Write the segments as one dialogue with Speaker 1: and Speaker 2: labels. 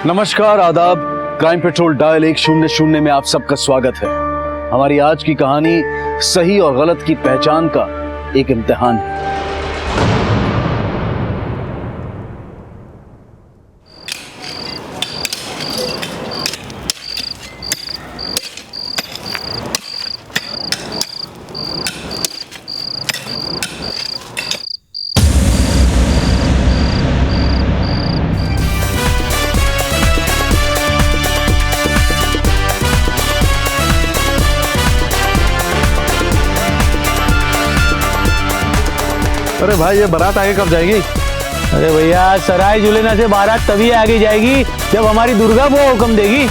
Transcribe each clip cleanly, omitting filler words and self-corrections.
Speaker 1: नमस्कार, आदाब। Crime petrol dial 100 में आप सबका स्वागत है। हमारी आज की कहानी सही और गलत की पहचान का एक इम्तिहान है। अरे भाई, ये बारात आगे कब जाएगी?
Speaker 2: अरे भैया, सराय जुलेना से बारात तभी आगे जाएगी जब हमारी दुर्गा वो हुक्म देगी।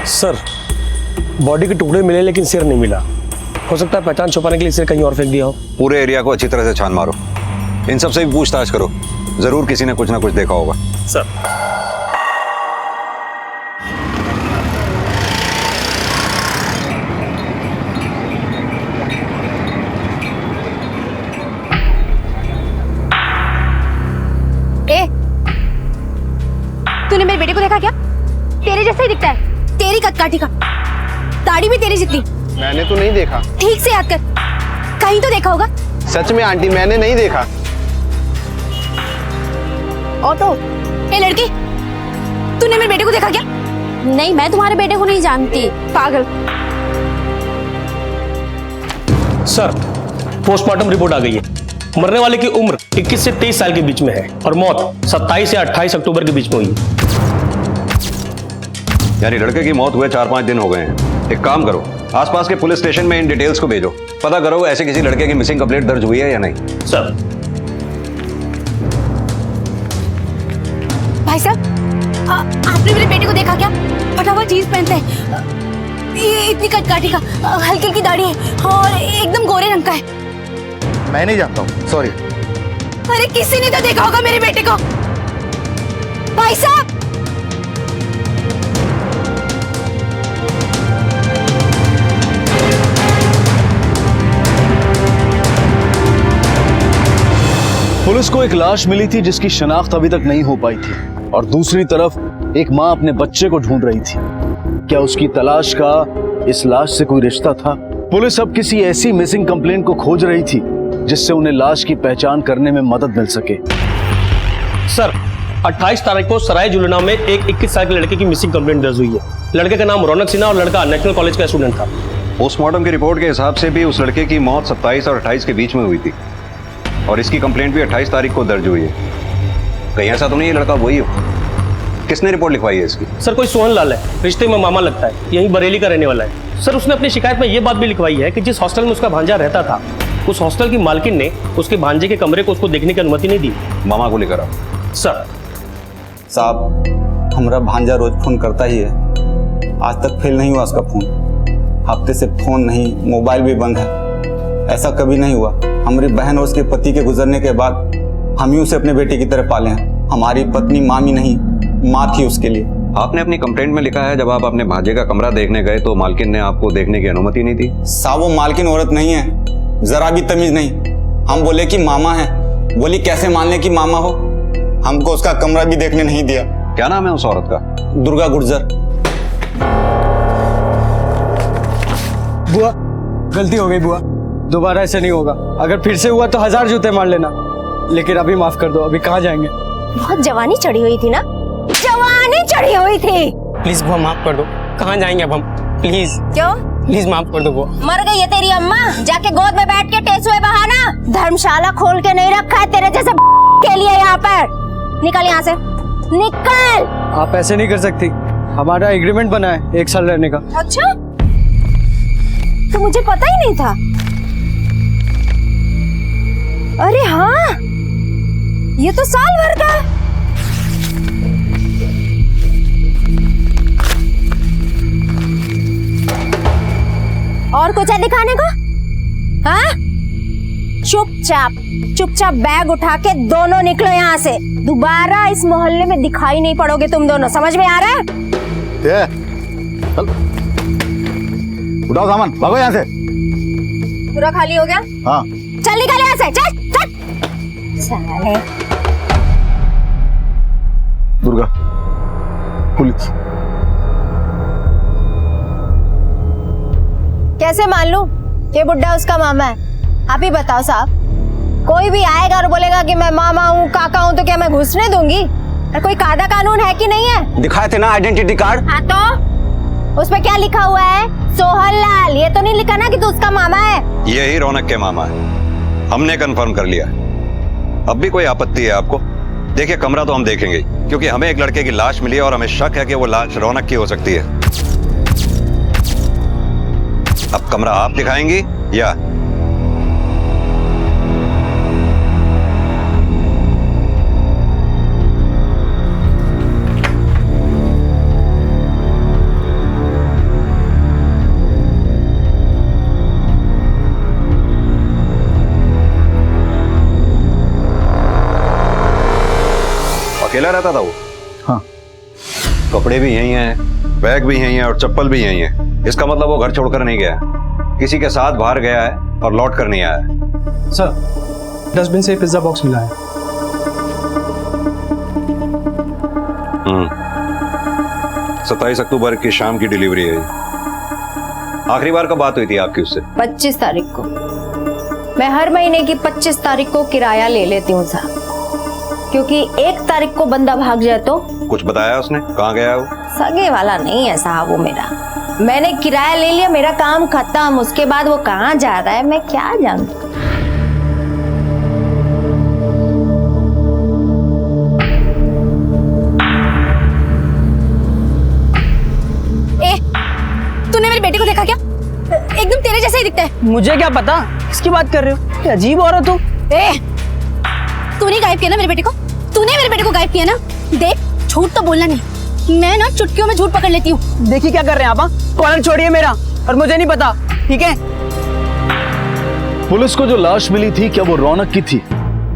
Speaker 3: सर, बॉडी के टुकड़े मिले लेकिन सिर नहीं मिला। हो सकता है पहचान छुपाने के लिए सिर कहीं और फेंक दिया हो।
Speaker 4: पूरे एरिया को अच्छी तरह से छान मारो, इन सब से भी पूछताछ करो, जरूर किसी ने कुछ ना कुछ देखा होगा।
Speaker 3: सर,
Speaker 5: तूने मेरे बेटे को देखा क्या? तेरे जैसा ही दिखता है, तेरी कदकाठी का, दाढ़ी भी तेरी जितनी।
Speaker 6: मैंने तो नहीं देखा।
Speaker 5: ठीक से याद कर, कहीं तो देखा होगा।
Speaker 6: सच में आंटी, मैंने नहीं देखा।
Speaker 5: ऑटो, ए लड़की, तूने मेरे बेटे को देखा क्या? नहीं, मैं तुम्हारे बेटे को नहीं जानती, पागल।
Speaker 3: सर, पोस्टमार्टम रिपोर्ट आ गई है। मरने वाले की उम्र 21 से 23 साल के बीच में है और मौत 27 से 28 अक्टूबर के बीच में हुई है।
Speaker 4: यानी लड़के की मौत हुए 4-5 दिन हो गए हैं। एक काम करो, आसपास के पुलिस स्टेशन में इन डिटेल्स को भेजो, पता करो ऐसे किसी लड़के की मिसिंग कंप्लेंट दर्ज हुई है या नहीं।
Speaker 3: सर,
Speaker 5: भाई साहब, आपने मेरे बेटे को देखा क्या? फटाफट जीन्स पहनते हैं, ये इतनी कदकाठी का, हल्की हल्की दाढ़ी है और एकदम गोरे रंग का है।
Speaker 6: मैं नहीं जानता हूँ, सॉरी।
Speaker 5: अरे किसी ने तो देखा होगा मेरे बेटे को। भाई साहब,
Speaker 1: पुलिस को एक लाश मिली थी जिसकी शनाख्त अभी तक नहीं हो पाई थी, और दूसरी तरफ एक मां अपने बच्चे को ढूंढ रही थी। क्या उसकी तलाश का इस लाश से कोई रिश्ता था? पुलिस अब किसी ऐसी मिसिंग कंप्लेंट को खोज रही थी जिससे उन्हें लाश की पहचान करने में मदद मिल सके।
Speaker 3: सर, 28 तारीख को सराय जुलेना में एक 21 साल के लड़के की मिसिंग कंप्लेंट दर्ज हुई है। लड़के का नाम रौनक सिन्हा और लड़का नेशनल कॉलेज का स्टूडेंट था।
Speaker 4: पोस्टमार्टम की रिपोर्ट के हिसाब से भी उस लड़के की मौत 27 और 28 के बीच में हुई थी, और इसकी कंप्लेंट भी 28 तारीख को दर्ज हुई है। कहीं ऐसा तो नहीं ये लड़का वही हो? किसने रिपोर्ट लिखवाई है इसकी?
Speaker 3: सर, कोई सोहन लाल है, रिश्ते में मामा लगता है, यहीं बरेली का रहने वाला है। सर, उसने अपनी शिकायत में ये बात भी लिखवाई है कि जिस हॉस्टल में उसका भांजा रहता था, उस हॉस्टल की मालकिन ने उसके भांजे के कमरे को उसको देखने की अनुमति नहीं दी।
Speaker 4: मामा को लेकर आओ।
Speaker 3: सर
Speaker 7: साहब, हमारा भांजा रोज फोन करता ही है, आज तक फेल नहीं हुआ उसका फोन। हफ्ते से फोन नहीं, मोबाइल भी बंद है। ऐसा कभी नहीं हुआ। हमारी बहन और उसके पति के गुजरने के बाद हम ही उसे अपने बेटे की तरह पाले हैं। हमारी पत्नी मामी नहीं, माँ थी उसके लिए।
Speaker 4: आपने अपनी कंप्लेंट में लिखा है जब आप अपने भांजे का कमरा देखने गए तो मालकिन ने आपको देखने की अनुमति नहीं दी।
Speaker 7: साहब, वो मालकिन औरत नहीं है, जरा भी तमीज नहीं। हम बोले कि मामा है, बोली कैसे मान ले कि मामा हो। हमको उसका कमरा भी देखने नहीं दिया।
Speaker 4: क्या नाम है उस औरत का?
Speaker 7: दुर्गा गुर्जर।
Speaker 2: बुआ, गलती हो गई बुआ, दोबारा ऐसे नहीं होगा। अगर फिर से हुआ तो 1000 जूते मार लेना, लेकिन अभी माफ कर दो। अभी कहाँ जाएंगे?
Speaker 5: बहुत जवानी चढ़ी हुई थी ना, जवानी चढ़ी हुई थी।
Speaker 8: प्लीज बुआ, माफ कर दो। कहाँ जाएंगे अब हम? प्लीज
Speaker 5: क्यों?
Speaker 8: प्लीज माफ कर दो बुआ।
Speaker 5: मर गई है तेरी अम्मा, जाके गोद में बैठ के टेसुए बहाना। धर्मशाला खोल के नहीं रखा है तेरे जैसे के लिए यहाँ पर। निकल यहाँ से, निकल।
Speaker 2: आप ऐसे नहीं कर सकती, हमारा एग्रीमेंट बना है 1 साल रहने का।
Speaker 5: अच्छा, तो मुझे पता ही नहीं था। अरे हाँ, ये तो साल भर का। और कुछ है दिखाने को? हाँ? चुपचाप बैग उठा के दोनों निकलो यहाँ से। दोबारा इस मोहल्ले में दिखाई नहीं पड़ोगे तुम दोनों, समझ में आ रहा है?
Speaker 1: चल उठाओ सामान, भागो यहाँ से।
Speaker 5: पूरा खाली हो गया?
Speaker 1: हाँ।
Speaker 5: चल निकल यहाँ से, चल। साले।
Speaker 1: दुर्गा, पुलिस।
Speaker 5: कैसे मान लूं ये बुड्ढा उसका मामा है? आप ही बताओ साहब। कोई भी आएगा और बोलेगा कि मैं मामा हूँ, काका हूँ, तो क्या मैं घुसने दूंगी? और कोई कायदा कानून है कि नहीं है?
Speaker 7: दिखाए थे ना आइडेंटिटी कार्ड।
Speaker 5: हाँ तो उसपे क्या लिखा हुआ है? सोहन लाल। ये तो नहीं लिखा ना कि तू उसका मामा है?
Speaker 4: यही रौनक के मामा है, हमने कंफर्म कर लिया। अब भी कोई आपत्ति है आपको? देखिए, कमरा तो हम देखेंगे, क्योंकि हमें एक लड़के की लाश मिली है और हमें शक है कि वो लाश रौनक की हो सकती है। अब कमरा आप दिखाएंगी या? अकेला रहता था वो?
Speaker 1: हाँ।
Speaker 4: कपड़े भी यही हैं, बैग भी यही है और चप्पल भी यही है। इसका मतलब वो घर छोड़कर नहीं गया, किसी के साथ बाहर गया है और लौट कर नहीं आया है।
Speaker 2: सर, डस्टबिन से पिज्जा बॉक्स मिला है।
Speaker 4: 27 अक्टूबर की शाम की डिलीवरी है। आखिरी बार कब बात हुई थी आपकी उससे?
Speaker 5: 25 तारीख को। मैं हर महीने की 25 तारीख को किराया ले लेती हूँ साहब, क्योंकि 1 तारीख को बंदा भाग जाए तो।
Speaker 4: कुछ बताया उसने? कहाँ गया है वो?
Speaker 5: सगे वाला नहीं है साहब वो मेरा। मैंने किराया ले लिया, मेरा काम खत्म। उसके बाद वो कहाँ जा रहा है मैं क्या जानूं। तूने मेरी बेटी को देखा क्या? एकदम तेरे जैसा ही दिखता है।
Speaker 2: मुझे क्या पता किसकी बात कर रहे हो? क्या अजीब औरत हो।
Speaker 5: तूने गायब किया ना मेरे बेटे को? तूने मेरे बेटे को गायब किया ना? देख, झूठ तो बोलना नहीं, मैं ना चुटकियों में झूठ पकड़ लेती हूँ।
Speaker 2: देखिए क्या कर रहे हैं आप? कॉलर छोड़िए मेरा, और मुझे नहीं पता, ठीक है?
Speaker 1: पुलिस को जो लाश मिली थी, क्या वो रौनक की थी?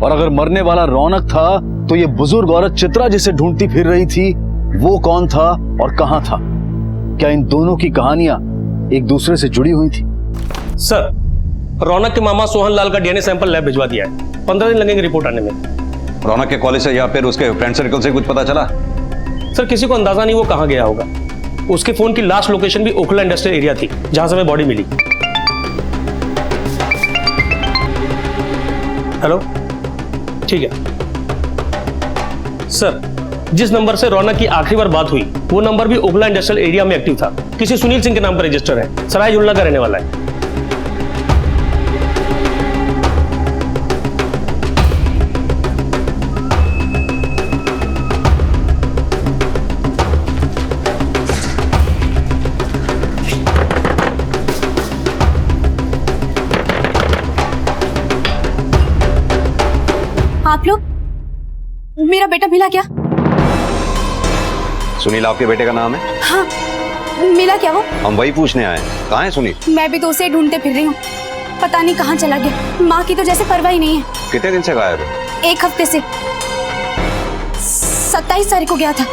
Speaker 1: और अगर मरने वाला रौनक था, तो ये बुजुर्ग औरत चित्रा जिसे ढूंढती फिर रही थी, वो कौन था और कहां था? क्या इन दोनों की कहानियां एक दूसरे से जुड़ी हुई थी?
Speaker 3: सर, रौनक के मामा सोहन लाल का डीएनए सैंपल लैब भिजवा दिया है। 15 दिन लगेंगे रिपोर्ट आने में।
Speaker 4: रौनक के कॉलेज से या फिर उसके फ्रेंड सर्कल से कुछ पता चला?
Speaker 3: सर, किसी को अंदाजा नहीं वो कहाँ गया होगा। उसके फोन की लास्ट लोकेशन भी ओखला इंडस्ट्रियल एरिया थी, जहां से हमें बॉडी मिली। हेलो, ठीक है सर। जिस नंबर से रौनक की आखिरी बार बात हुई, वो नंबर भी ओखला इंडस्ट्रियल एरिया में एक्टिव था। किसी सुनील सिंह के नाम पर रजिस्टर है, सराय जुड़ला का रहने वाला है।
Speaker 5: आप लोग, मेरा बेटा मिला क्या?
Speaker 4: सुनील आपके बेटे का नाम है?
Speaker 5: हाँ, मिला क्या वो?
Speaker 4: हम वही पूछने आए हैं। कहाँ है सुनील?
Speaker 5: मैं भी तो उसे ढूंढते फिर रही हूँ, पता नहीं कहाँ चला गया। माँ की तो जैसे परवाह ही नहीं है।
Speaker 4: कितने दिन से गायब है?
Speaker 5: 1 हफ्ते से। 27 तारीख को गया था।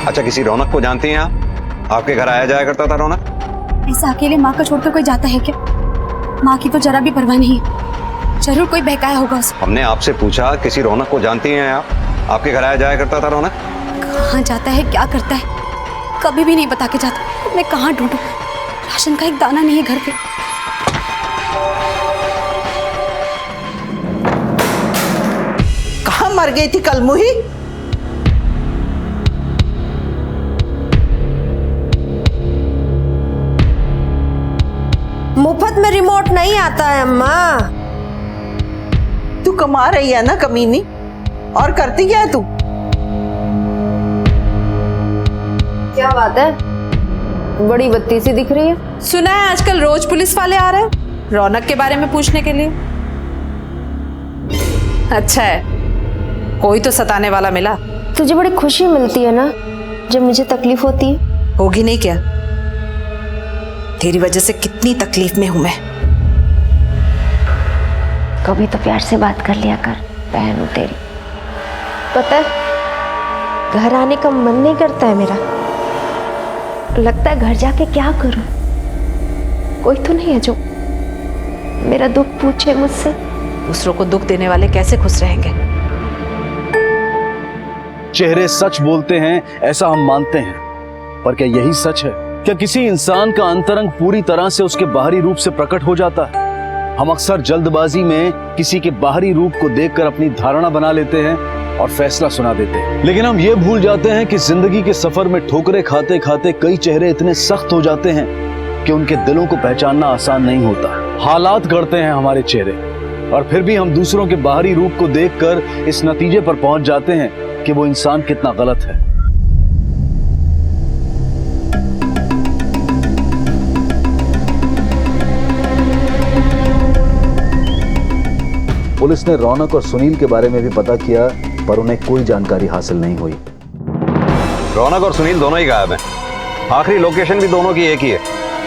Speaker 4: अच्छा, किसी रौनक को जानती हैं आप? आपके घर आया जाया करता था रौनक?
Speaker 5: ऐसा अकेले माँ को छोड़कर कोई जाता है क्या? माँ की तो जरा भी परवाह नहीं है, जरूर कोई बहकाया होगा उसे।
Speaker 4: हमने आपसे पूछा, किसी रौनक को जानती हैं आप? आपके घर आया जाया करता था रौनक?
Speaker 5: कहाँ जाता है, क्या करता है, कभी भी नहीं बता के जाता। मैं कहाँ ढूंढूं? राशन का एक दाना नहीं है घर पे।
Speaker 9: कहाँ मर गई थी कलमुही?
Speaker 10: मुफ्त में रिमोट नहीं आता है अम्मा।
Speaker 9: तू कमा रही है ना कमीनी, और करती क्या है तू?
Speaker 10: क्या बात है, बड़ी बत्ती सी दिख रही है।
Speaker 11: सुना है आजकल रोज पुलिस वाले आ रहे हैं रौनक के बारे में पूछने के लिए। अच्छा है, कोई तो सताने वाला मिला।
Speaker 10: तुझे बड़ी खुशी मिलती है ना जब मुझे तकलीफ होती है?
Speaker 11: होगी नहीं क्या? तेरी वजह से कितनी तकलीफ में हूं मैं।
Speaker 5: कभी तो प्यार से बात कर लिया कर, बहन हूं तेरी। पता है घर आने का मन नहीं करता है मेरा, लगता है घर जाके क्या करूं। कोई तो नहीं है जो मेरा दुख पूछे मुझसे।
Speaker 11: दूसरों को दुख देने वाले कैसे खुश रहेंगे?
Speaker 1: चेहरे सच बोलते हैं ऐसा हम मानते हैं, पर क्या यही सच है? क्या किसी इंसान का अंतरंग पूरी तरह से उसके बाहरी रूप से प्रकट हो जाता है? हम अक्सर जल्दबाजी में किसी के बाहरी रूप को देखकर अपनी धारणा बना लेते हैं और फैसला सुना देते हैं, लेकिन हम ये भूल जाते हैं कि जिंदगी के सफर में ठोकरें खाते खाते कई चेहरे इतने सख्त हो जाते हैं कि उनके दिलों को पहचानना आसान नहीं होता। हालात गढ़ते हैं हमारे चेहरे, और फिर भी हम दूसरों के बाहरी रूप को देखकर इस नतीजे पर पहुंच जाते हैं कि वो इंसान कितना गलत है। पुलिस ने रौनक और सुनील के बारे में भी पता किया, पर उन्हें कोई जानकारी हासिल नहीं हुई।
Speaker 4: रौनक और सुनील दोनों ही गायब हैं। आखिरी लोकेशन भी दोनों की एक ही है।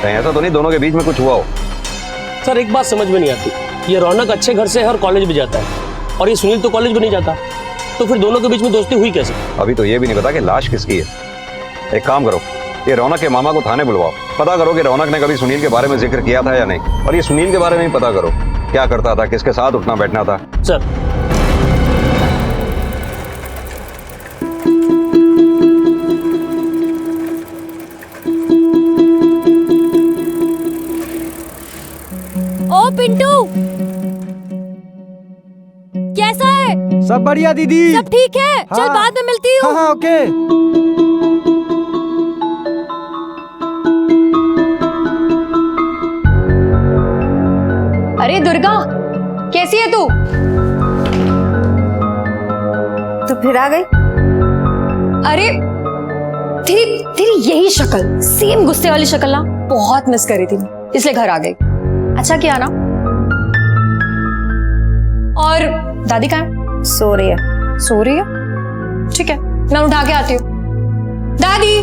Speaker 4: कहीं ऐसा तो नहीं दोनों के बीच में कुछ हुआ हो?
Speaker 3: सर एक बात समझ में नहीं आती, ये रौनक अच्छे घर से है और कॉलेज भी जाता है, और ये सुनील तो कॉलेज भी नहीं जाता, तो फिर दोनों के बीच में दोस्ती हुई कैसे?
Speaker 4: अभी तो ये भी नहीं पता कि लाश किसकी है। एक काम करो, ये रौनक के मामा को थाने बुलवाओ, पता करो कि रौनक ने कभी सुनील के बारे में जिक्र किया था या नहीं, और ये सुनील के बारे में भी पता करो, क्या करता था, किसके साथ उठना बैठना था।
Speaker 3: सर
Speaker 5: ओ पिंटू, कैसा है?
Speaker 2: सब बढ़िया दीदी।
Speaker 5: सब ठीक है? चल बाद में मिलती हूँ।
Speaker 2: हाँ ओके।
Speaker 5: अरे दुर्गा, कैसी है तू? तो फिर आ गई? अरे तेरी यही शक्ल, सेम गुस्से वाली शक्ल ना बहुत मिस करी थी, इसलिए घर आ गई। अच्छा किया ना। और दादी कहाँ है? सो रही है। सो रही है? ठीक है, मैं उठा के आती हूँ। दादी।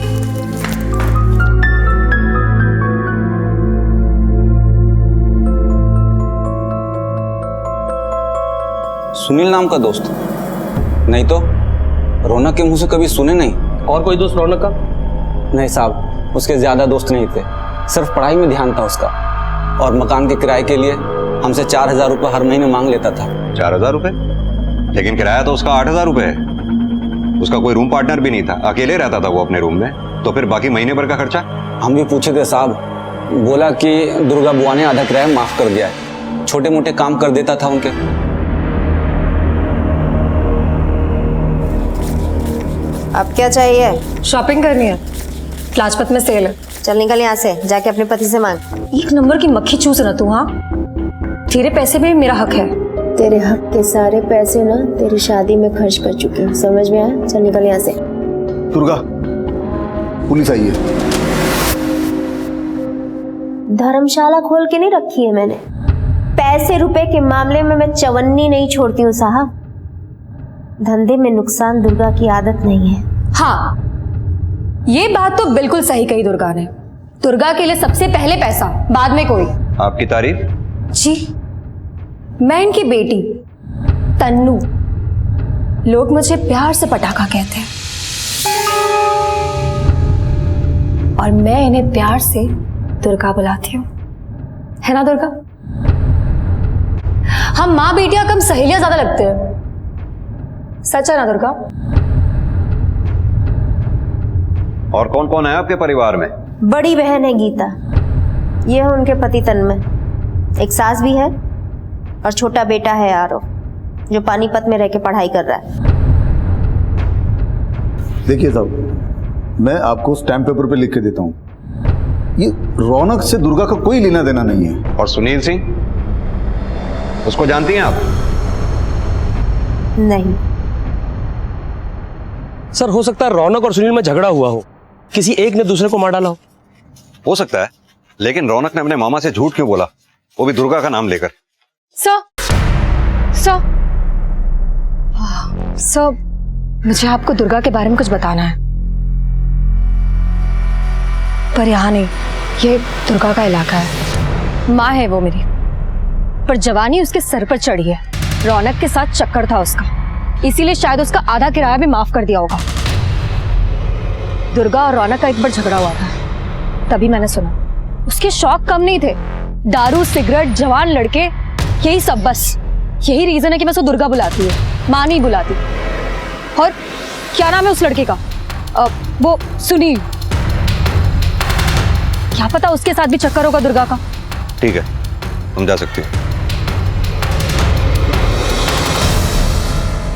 Speaker 7: सुनील नाम का दोस्त? नहीं तो रौनक के मुंह से कभी सुने नहीं।
Speaker 3: और कोई दोस्त रौनक का?
Speaker 7: नहीं साहब, उसके ज्यादा दोस्त नहीं थे, सिर्फ पढ़ाई में ध्यान था उसका, और मकान के किराए के लिए हमसे 4,000 रुपये हर महीने मांग लेता था।
Speaker 4: 4,000 रुपए? लेकिन किराया तो उसका 8,000 रुपए है। उसका कोई रूम पार्टनर भी नहीं था, अकेले रहता था वो अपने रूम में, तो फिर बाकी महीने भर का खर्चा?
Speaker 7: हम भी पूछे थे साहब, बोला कि दुर्गा बुआ ने आधा किराया माफ कर दिया है, छोटे मोटे काम कर देता था उनके।
Speaker 5: अब क्या चाहिए?
Speaker 10: शॉपिंग करनी है, लाजपत में सेल है।
Speaker 5: चल निकल यहाँ से, जाके अपने पति से मांग।
Speaker 10: एक नंबर की मक्खी चूस ना तू। हाँ, तेरे पैसे में मेरा हक है।
Speaker 5: तेरे हक के सारे पैसे ना तेरी शादी में खर्च कर चुकी हूँ, समझ में आया? चल निकल यहाँ से।
Speaker 1: दुर्गा, पुलिस आई है।
Speaker 5: धर्मशाला खोल के नहीं रखी है मैंने, पैसे रुपए के मामले में मैं चवन्नी नहीं छोड़ती हूँ साहब। धंधे में नुकसान दुर्गा की आदत नहीं है।
Speaker 10: हाँ, ये बात तो बिल्कुल सही कही दुर्गा ने। दुर्गा के लिए सबसे पहले पैसा, बाद में कोई।
Speaker 4: आपकी तारीफ?
Speaker 10: जी, मैं इनकी बेटी तन्नू, लोग मुझे प्यार से पटाखा कहते हैं, और मैं इन्हें प्यार से दुर्गा बुलाती हूँ, है ना दुर्गा? हम माँ बेटियां कम सहेलियां ज्यादा लगते हैं, सच है ना दुर्गा?
Speaker 4: और कौन कौन है आपके परिवार में?
Speaker 5: बड़ी बहन है गीता, ये है उनके पति तन्मय, एक सास भी है, और छोटा बेटा है आरव, जो पानीपत में रह के पढ़ाई कर रहा है।
Speaker 12: देखिए साहब, मैं आपको स्टैम्प पेपर पे लिख के देता हूँ, ये रौनक से दुर्गा का कोई लेना देना नहीं है।
Speaker 4: और सुनील सिंह, उसको जानती हैं आप?
Speaker 5: नहीं।
Speaker 3: सर हो सकता है रौनक और सुनील में झगड़ा हुआ हो, किसी एक ने दूसरे को मार डाला
Speaker 4: हो सकता है, लेकिन रौनक ने अपने मामा से झूठ क्यों बोला, वो भी दुर्गा का नाम लेकर?
Speaker 10: सर, मुझे आपको दुर्गा के बारे में कुछ बताना है, पर यहाँ नहीं, ये दुर्गा का इलाका है। माँ है वो मेरी, पर जवानी उसके सर पर चढ़ी है। रौनक के साथ चक्कर था उसका, इसीलिए शायद उसका आधा किराया भी माफ कर दिया होगा। दुर्गा और रौनक का एक बार झगड़ा हुआ था, तभी मैंने सुना। उसके शौक कम नहीं थे, दारू, सिगरेट, जवान लड़के, यही सब। बस यही रीजन है कि मैं उसको दुर्गा बुलाती हूँ, माँ नहीं बुलाती। और क्या नाम है उस लड़के का? वो सुनील। क्या पता उसके साथ भी चक्कर होगा दुर्गा का।
Speaker 4: ठीक है, तुम जा सकती हो।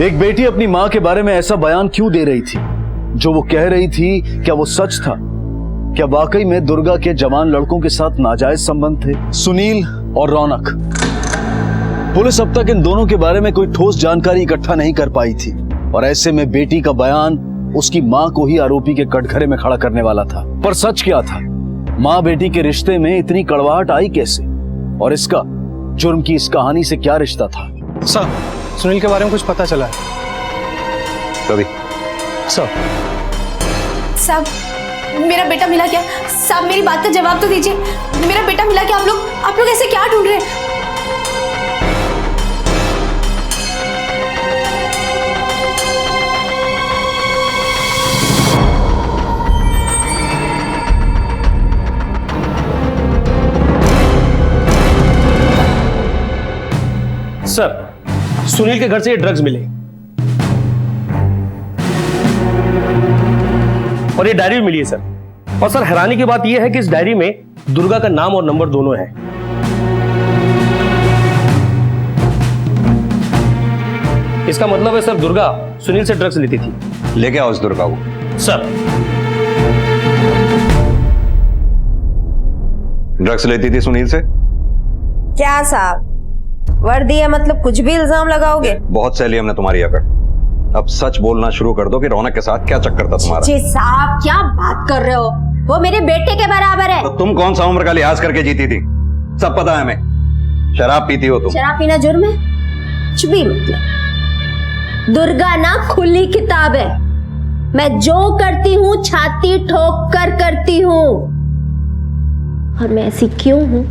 Speaker 1: एक बेटी अपनी माँ के बारे में ऐसा बयान क्यों दे रही थी? जो वो कह रही थी, क्या वो सच था? क्या वाकई में दुर्गा के जवान लड़कों के साथ नाजायज संबंध थे? सुनील और रौनक। पुलिस अब तक इन दोनों के बारे में कोई ठोस जानकारी इकट्ठा नहीं कर पाई थी, और ऐसे में बेटी का बयान उसकी माँ को ही आरोपी के कटघरे में खड़ा करने वाला था। पर सच क्या था? माँ बेटी के रिश्ते में इतनी कड़वाहट आई कैसे? और इसका जुर्म की इस कहानी से क्या रिश्ता था?
Speaker 2: सर, सुनील के बारे में कुछ पता चला है?
Speaker 4: कभी
Speaker 11: साहब, मेरा बेटा मिला क्या? साहब, मेरी बात का जवाब तो दीजिए। मेरा बेटा मिला क्या? आप लोग ऐसे क्या ढूंढ रहे हैं?
Speaker 3: सर, सुनील के घर से ये ड्रग्स मिले और ये डायरी भी मिली है सर। और सर, हैरानी की बात यह है कि इस डायरी में दुर्गा का नाम और नंबर दोनों है। इसका मतलब है सर, दुर्गा सुनील से ड्रग्स लेती थी।
Speaker 4: लेके आओ उस दुर्गा को।
Speaker 3: सर,
Speaker 4: ड्रग्स लेती थी सुनील से?
Speaker 5: क्या साहब, वर्दी है मतलब कुछ भी इल्जाम लगाओगे?
Speaker 4: बहुत सह ली हमने तुम्हारी अकड़। अब सच बोलना शुरू कर दो कि रौनक के साथ क्या चक्कर था तुम्हारा।
Speaker 5: जी साहब, क्या बात कर रहे हो? वो मेरे बेटे के बराबर है।
Speaker 4: तो तुम कौन सा उम्र का लिहाज करके जीती थी? सब पता है हमें। शराब पीती हो तुम।
Speaker 5: शराब पीना जुर्म है? कुछ भी मतलब। दुर्गा ना खुली किताब है। मैं जो करती हूँ छाती ठोक कर करती हूँ। और मैं ऐसी क्यों हूँ?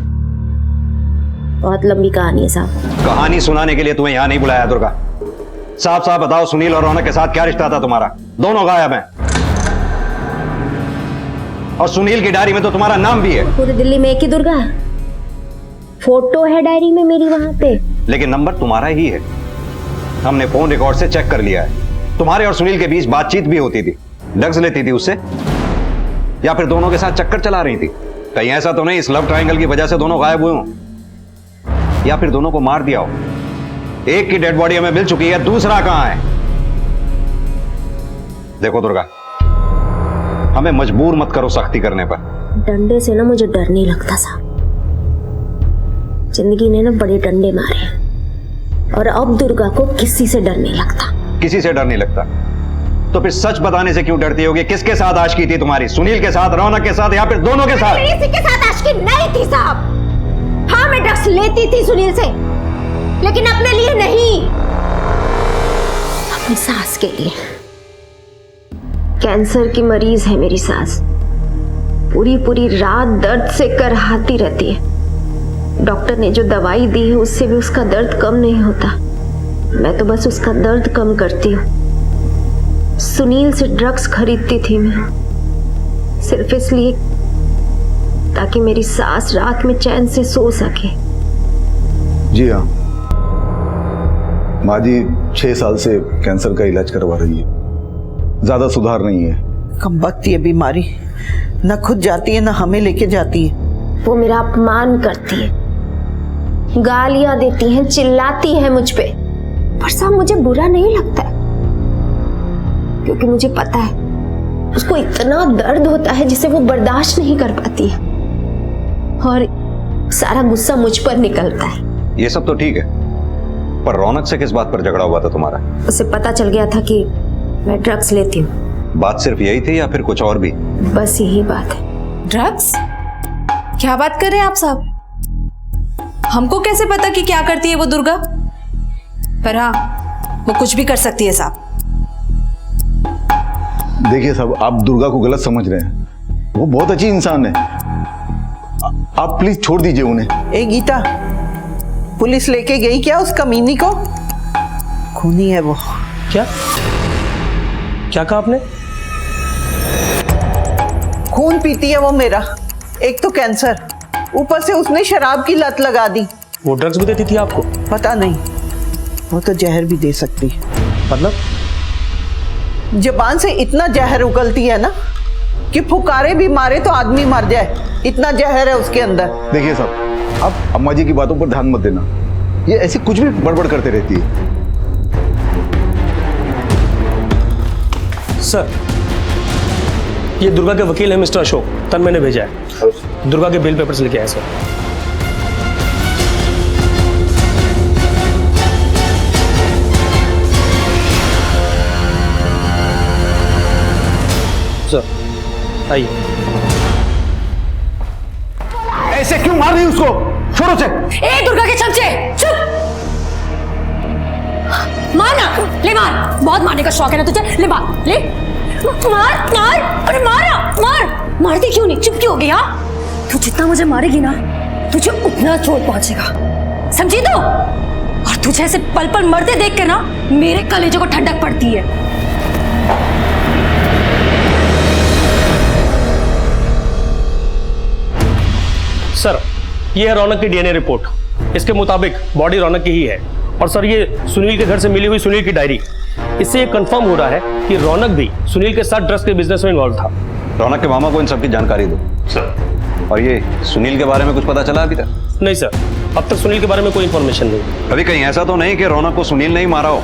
Speaker 5: बहुत लंबी कहानी है साहब।
Speaker 4: कहानी सुनाने के लिए तुम्हें यहां नहीं बुलाया दुर्गा। साफ साफ बताओ, सुनील और रौनक के साथ क्या रिश्ता था तुम्हारा? दोनों गायब हैं। और सुनील की डायरी में तो तुम्हारा नाम भी है।
Speaker 5: पूरी दिल्ली में एक ही दुर्गा है। फोटो है डायरी में मेरी वहां पे,
Speaker 4: लेकिन नंबर तुम्हारा ही है। हमने फोन रिकॉर्ड से चेक कर लिया है। तुम्हारे और सुनील के बीच बातचीत भी होती थी। ड्रग्स लेती थी उससे, या फिर दोनों के साथ चक्कर चला रही थी? कहीं ऐसा तो नहीं इस लव ट्रायंगल की वजह से दोनों गायब हुए हों, या फिर दोनों को मार दिया हो? एक की डेड बॉडी हमें मिल चुकी है, दूसरा कहां है? देखो दुर्गा, हमें मजबूर मत करो सख्ती करने पर।
Speaker 5: डंडे से ना मुझे डर नहीं लगता साहब। जिंदगी ने ना बड़े डंडे मारे हैं, और अब दुर्गा को किसी से डर नहीं लगता।
Speaker 4: किसी से डर नहीं लगता? तो फिर सच बताने से क्यों डरती होगी? किसके साथ आशिकी थी तुम्हारी? सुनील के साथ, रौनक के साथ, या फिर दोनों के साथ?
Speaker 5: किसी के साथ आशिकी नहीं थी साहब। हाँ, मैं ड्रग्स लेती थी सुनील से, लेकिन अपने लिए नहीं, अपनी सास के लिए। कैंसर की मरीज है मेरी सास। पूरी पूरी रात दर्द से करहाती रहती है। डॉक्टर ने जो दवाई दी है उससे भी उसका दर्द कम नहीं होता। मैं तो बस उसका दर्द कम करती हूँ। सुनील से ड्रग्स खरीदती थी मैं, सिर्फ इसलिए ताकि मेरी सास रात में चैन से सो सके।
Speaker 12: जी हाँ, माँ जी 6 साल से कैंसर का इलाज करवा रही है। ज्यादा सुधार नहीं है।
Speaker 9: कम वक्त ये बीमारी न खुद जाती है, न हमें लेके जाती है।
Speaker 5: वो मेरा अपमान करती है, गालियां देती है, चिल्लाती है मुझ पे। पर साहब, मुझे बुरा नहीं लगता है, क्योंकि मुझे पता है उसको इतना दर्द होता है जिसे वो बर्दाश्त नहीं कर पाती है, और सारा गुस्सा मुझ पर निकलता है।
Speaker 4: ये सब तो ठीक है, पर रौनक से किस बात पर झगड़ा हुआ था तुम्हारा?
Speaker 5: उसे पता चल गया था कि मैं ड्रग्स लेती हूँ।
Speaker 4: बात सिर्फ यही थी या फिर कुछ और भी?
Speaker 5: बस यही बात है।
Speaker 11: ड्रग्स? क्या बात कर रहे हैं आप साहब? हमको कैसे पता कि क्या करती है वो दुर्गा? पर हाँ, वो कुछ भी कर सकती है साहब।
Speaker 12: देखिए साहब, आप दुर्गा को गलत समझ रहे हैं। वो बहुत अच्छी इंसान है। आप प्लीज छोड़ दीजिए उन्हें।
Speaker 9: ए गीता, पुलिस लेके गई क्या उस कमीनी को? खूनी है वो।
Speaker 3: क्या क्या कहा आपने?
Speaker 9: खून पीती है वो मेरा। एक तो कैंसर, ऊपर से उसने शराब की लत लगा दी।
Speaker 3: वो ड्रग्स भी देती थी आपको?
Speaker 9: पता नहीं, वो तो जहर भी दे सकती है।
Speaker 3: मतलब?
Speaker 9: जबान से इतना जहर उगलती है ना कि फुकारे भी मारे तो आदमी मर जाए, इतना जहर है उसके अंदर।
Speaker 12: देखिए साहब, आप अम्मा जी की बातों पर ध्यान मत देना, ये ऐसी कुछ भी बड़बड़ करते रहती है।
Speaker 3: सर, ये दुर्गा के वकील है मिस्टर अशोक, तन्मय ने भेजा है। दुर्गा के बेल पेपर्स लेके आए सर। सर आइए।
Speaker 12: ऐसे क्यों मार रही उसको? छोड़ो से।
Speaker 10: ए दुर्गा के चमचे, चुप! मार ना, ले मार। बहुत मारने का शौक है ना तुझे, ले मार, ले मार मार। अरे मार, मारती क्यों नहीं? चुप क्यों हो गई? हाँ, तू जितना मुझे मारेगी ना, तुझे उतना चोट पहुंचेगा, समझी? तो और तुझे ऐसे पल पल मरते देख के ना मेरे कलेजे को ठंडक पड़ती है।
Speaker 3: सर, ये है रौनक की डीएनए रिपोर्ट। इसके मुताबिक बॉडी रौनक की ही है। और सर, ये सुनील के घर से मिली हुई सुनील की डायरी, इससे ये कंफर्म हो रहा है कि रौनक भी सुनील के साथ ड्रग्स के बिजनेस में इन्वॉल्व था।
Speaker 4: रौनक के मामा को इन सब की जानकारी दो सर। और ये सुनील के बारे में कुछ पता चला अभी तक?
Speaker 3: नहीं सर, अब तक सुनील के बारे में कोई इंफॉर्मेशन नहीं।
Speaker 4: अभी कहीं ऐसा तो नहीं कि रौनक को सुनील ने ही मारा हो,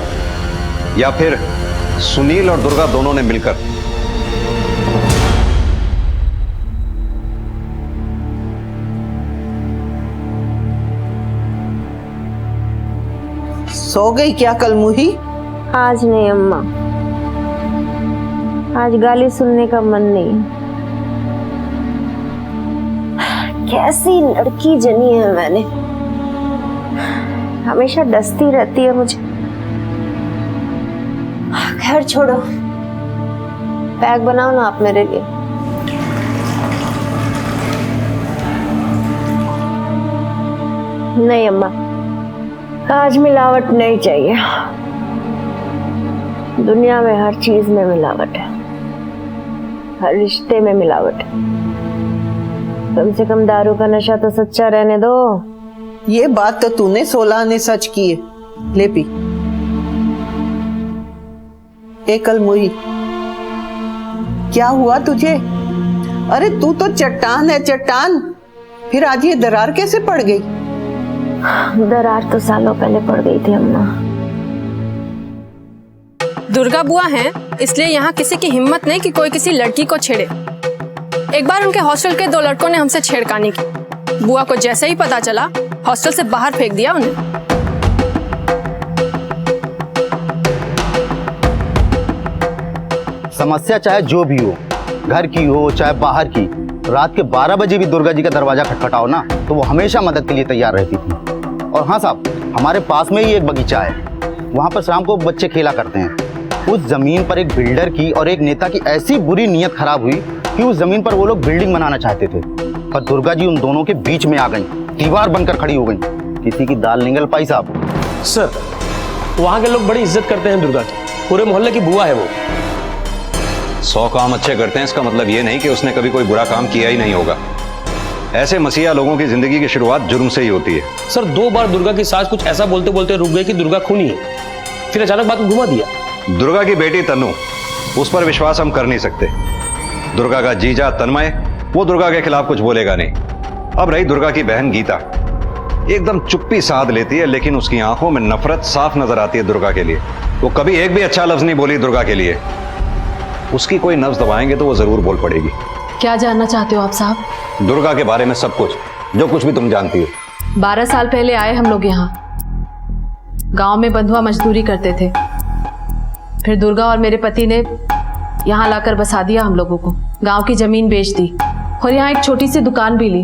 Speaker 4: या फिर सुनील और दुर्गा दोनों ने मिलकर?
Speaker 9: सो गई क्या कलमुही?
Speaker 5: आज नहीं अम्मा, आज गाली सुनने का मन नहीं। कैसी लड़की जनी है मैंने, हमेशा डसती रहती है मुझे। खैर छोड़ो, बैग बनाओ ना आप मेरे लिए। नहीं अम्मा, आज मिलावट नहीं चाहिए। दुनिया में हर चीज में मिलावट है, हर रिश्ते में मिलावट है। कम से कम दारू का नशा तो सच्चा रहने दो।
Speaker 9: ये बात तो तूने 16 आने सच की है। ले पी। ए कलमुही, क्या हुआ तुझे? अरे तू तो चट्टान है, चट्टान। फिर आज ये दरार कैसे पड़ गई?
Speaker 5: दरार तो सालों पहले पड़ गई थी अम्मा।
Speaker 11: दुर्गा बुआ हैं, इसलिए यहाँ किसी की हिम्मत नहीं कि कोई किसी लड़की को छेड़े। एक बार उनके हॉस्टल के 2 लड़कों ने हमसे छेड़खानी की। बुआ को जैसे ही पता चला, हॉस्टल से बाहर फेंक दिया उन्हें।
Speaker 1: समस्या चाहे जो भी हो, घर की हो चाहे बाहर की, रात के 12 बजे भी दुर्गा जी का दरवाजा खटखटाओ ना तो वो हमेशा मदद के लिए तैयार रहती थी। और हाँ साहब, हमारे पास में ही एक बगीचा है, वहाँ पर शाम को बच्चे खेला करते हैं। उस जमीन पर एक बिल्डर की और एक नेता की ऐसी बुरी नीयत खराब हुई कि उस जमीन पर वो लोग बिल्डिंग बनाना चाहते थे, पर दुर्गा जी उन दोनों के बीच में आ गई, दीवार बनकर खड़ी हो गई। किसी की दाल निगल पाई साहब।
Speaker 3: सर, वहाँ के लोग बड़ी इज्जत करते हैं दुर्गा की, पूरे मोहल्ले की बुआ है वो।
Speaker 4: 100 काम अच्छे करते हैं, इसका मतलब ये नहीं कि उसने कभी कोई बुरा काम किया ही नहीं होगा। ऐसे मसीहा लोगों की जिंदगी की शुरुआत जुर्म से ही होती है।
Speaker 3: सर, 2 बार दुर्गा की सास कुछ ऐसा बोलते बोलते रुक गई कि दुर्गा खूनी है, फिर अचानक बात को घुमा दिया।
Speaker 4: दुर्गा की बेटी तनु, उस पर विश्वास हम कर नहीं सकते। दुर्गा का जीजा तन्मय, वो दुर्गा के खिलाफ कुछ बोलेगा नहीं। अब रही दुर्गा की बहन गीता, एकदम चुप्पी साध लेती है, लेकिन उसकी आंखों में नफरत साफ नजर आती है दुर्गा के लिए। वो कभी एक भी अच्छा लफ्ज नहीं बोली दुर्गा के लिए। उसकी कोई नब्ज दबाएंगे तो वो जरूर बोल पड़ेगी।
Speaker 11: क्या जानना चाहते हो आप साहब?
Speaker 4: दुर्गा के बारे में सब कुछ, जो कुछ भी तुम जानती हो।
Speaker 11: 12 साल पहले आए हम लोग यहाँ, गांव में बंधुआ मजदूरी करते थे। फिर दुर्गा और मेरे पति ने यहाँ लाकर बसा दिया हम लोगों को। गांव की जमीन बेच दी और यहाँ एक छोटी सी दुकान भी ली।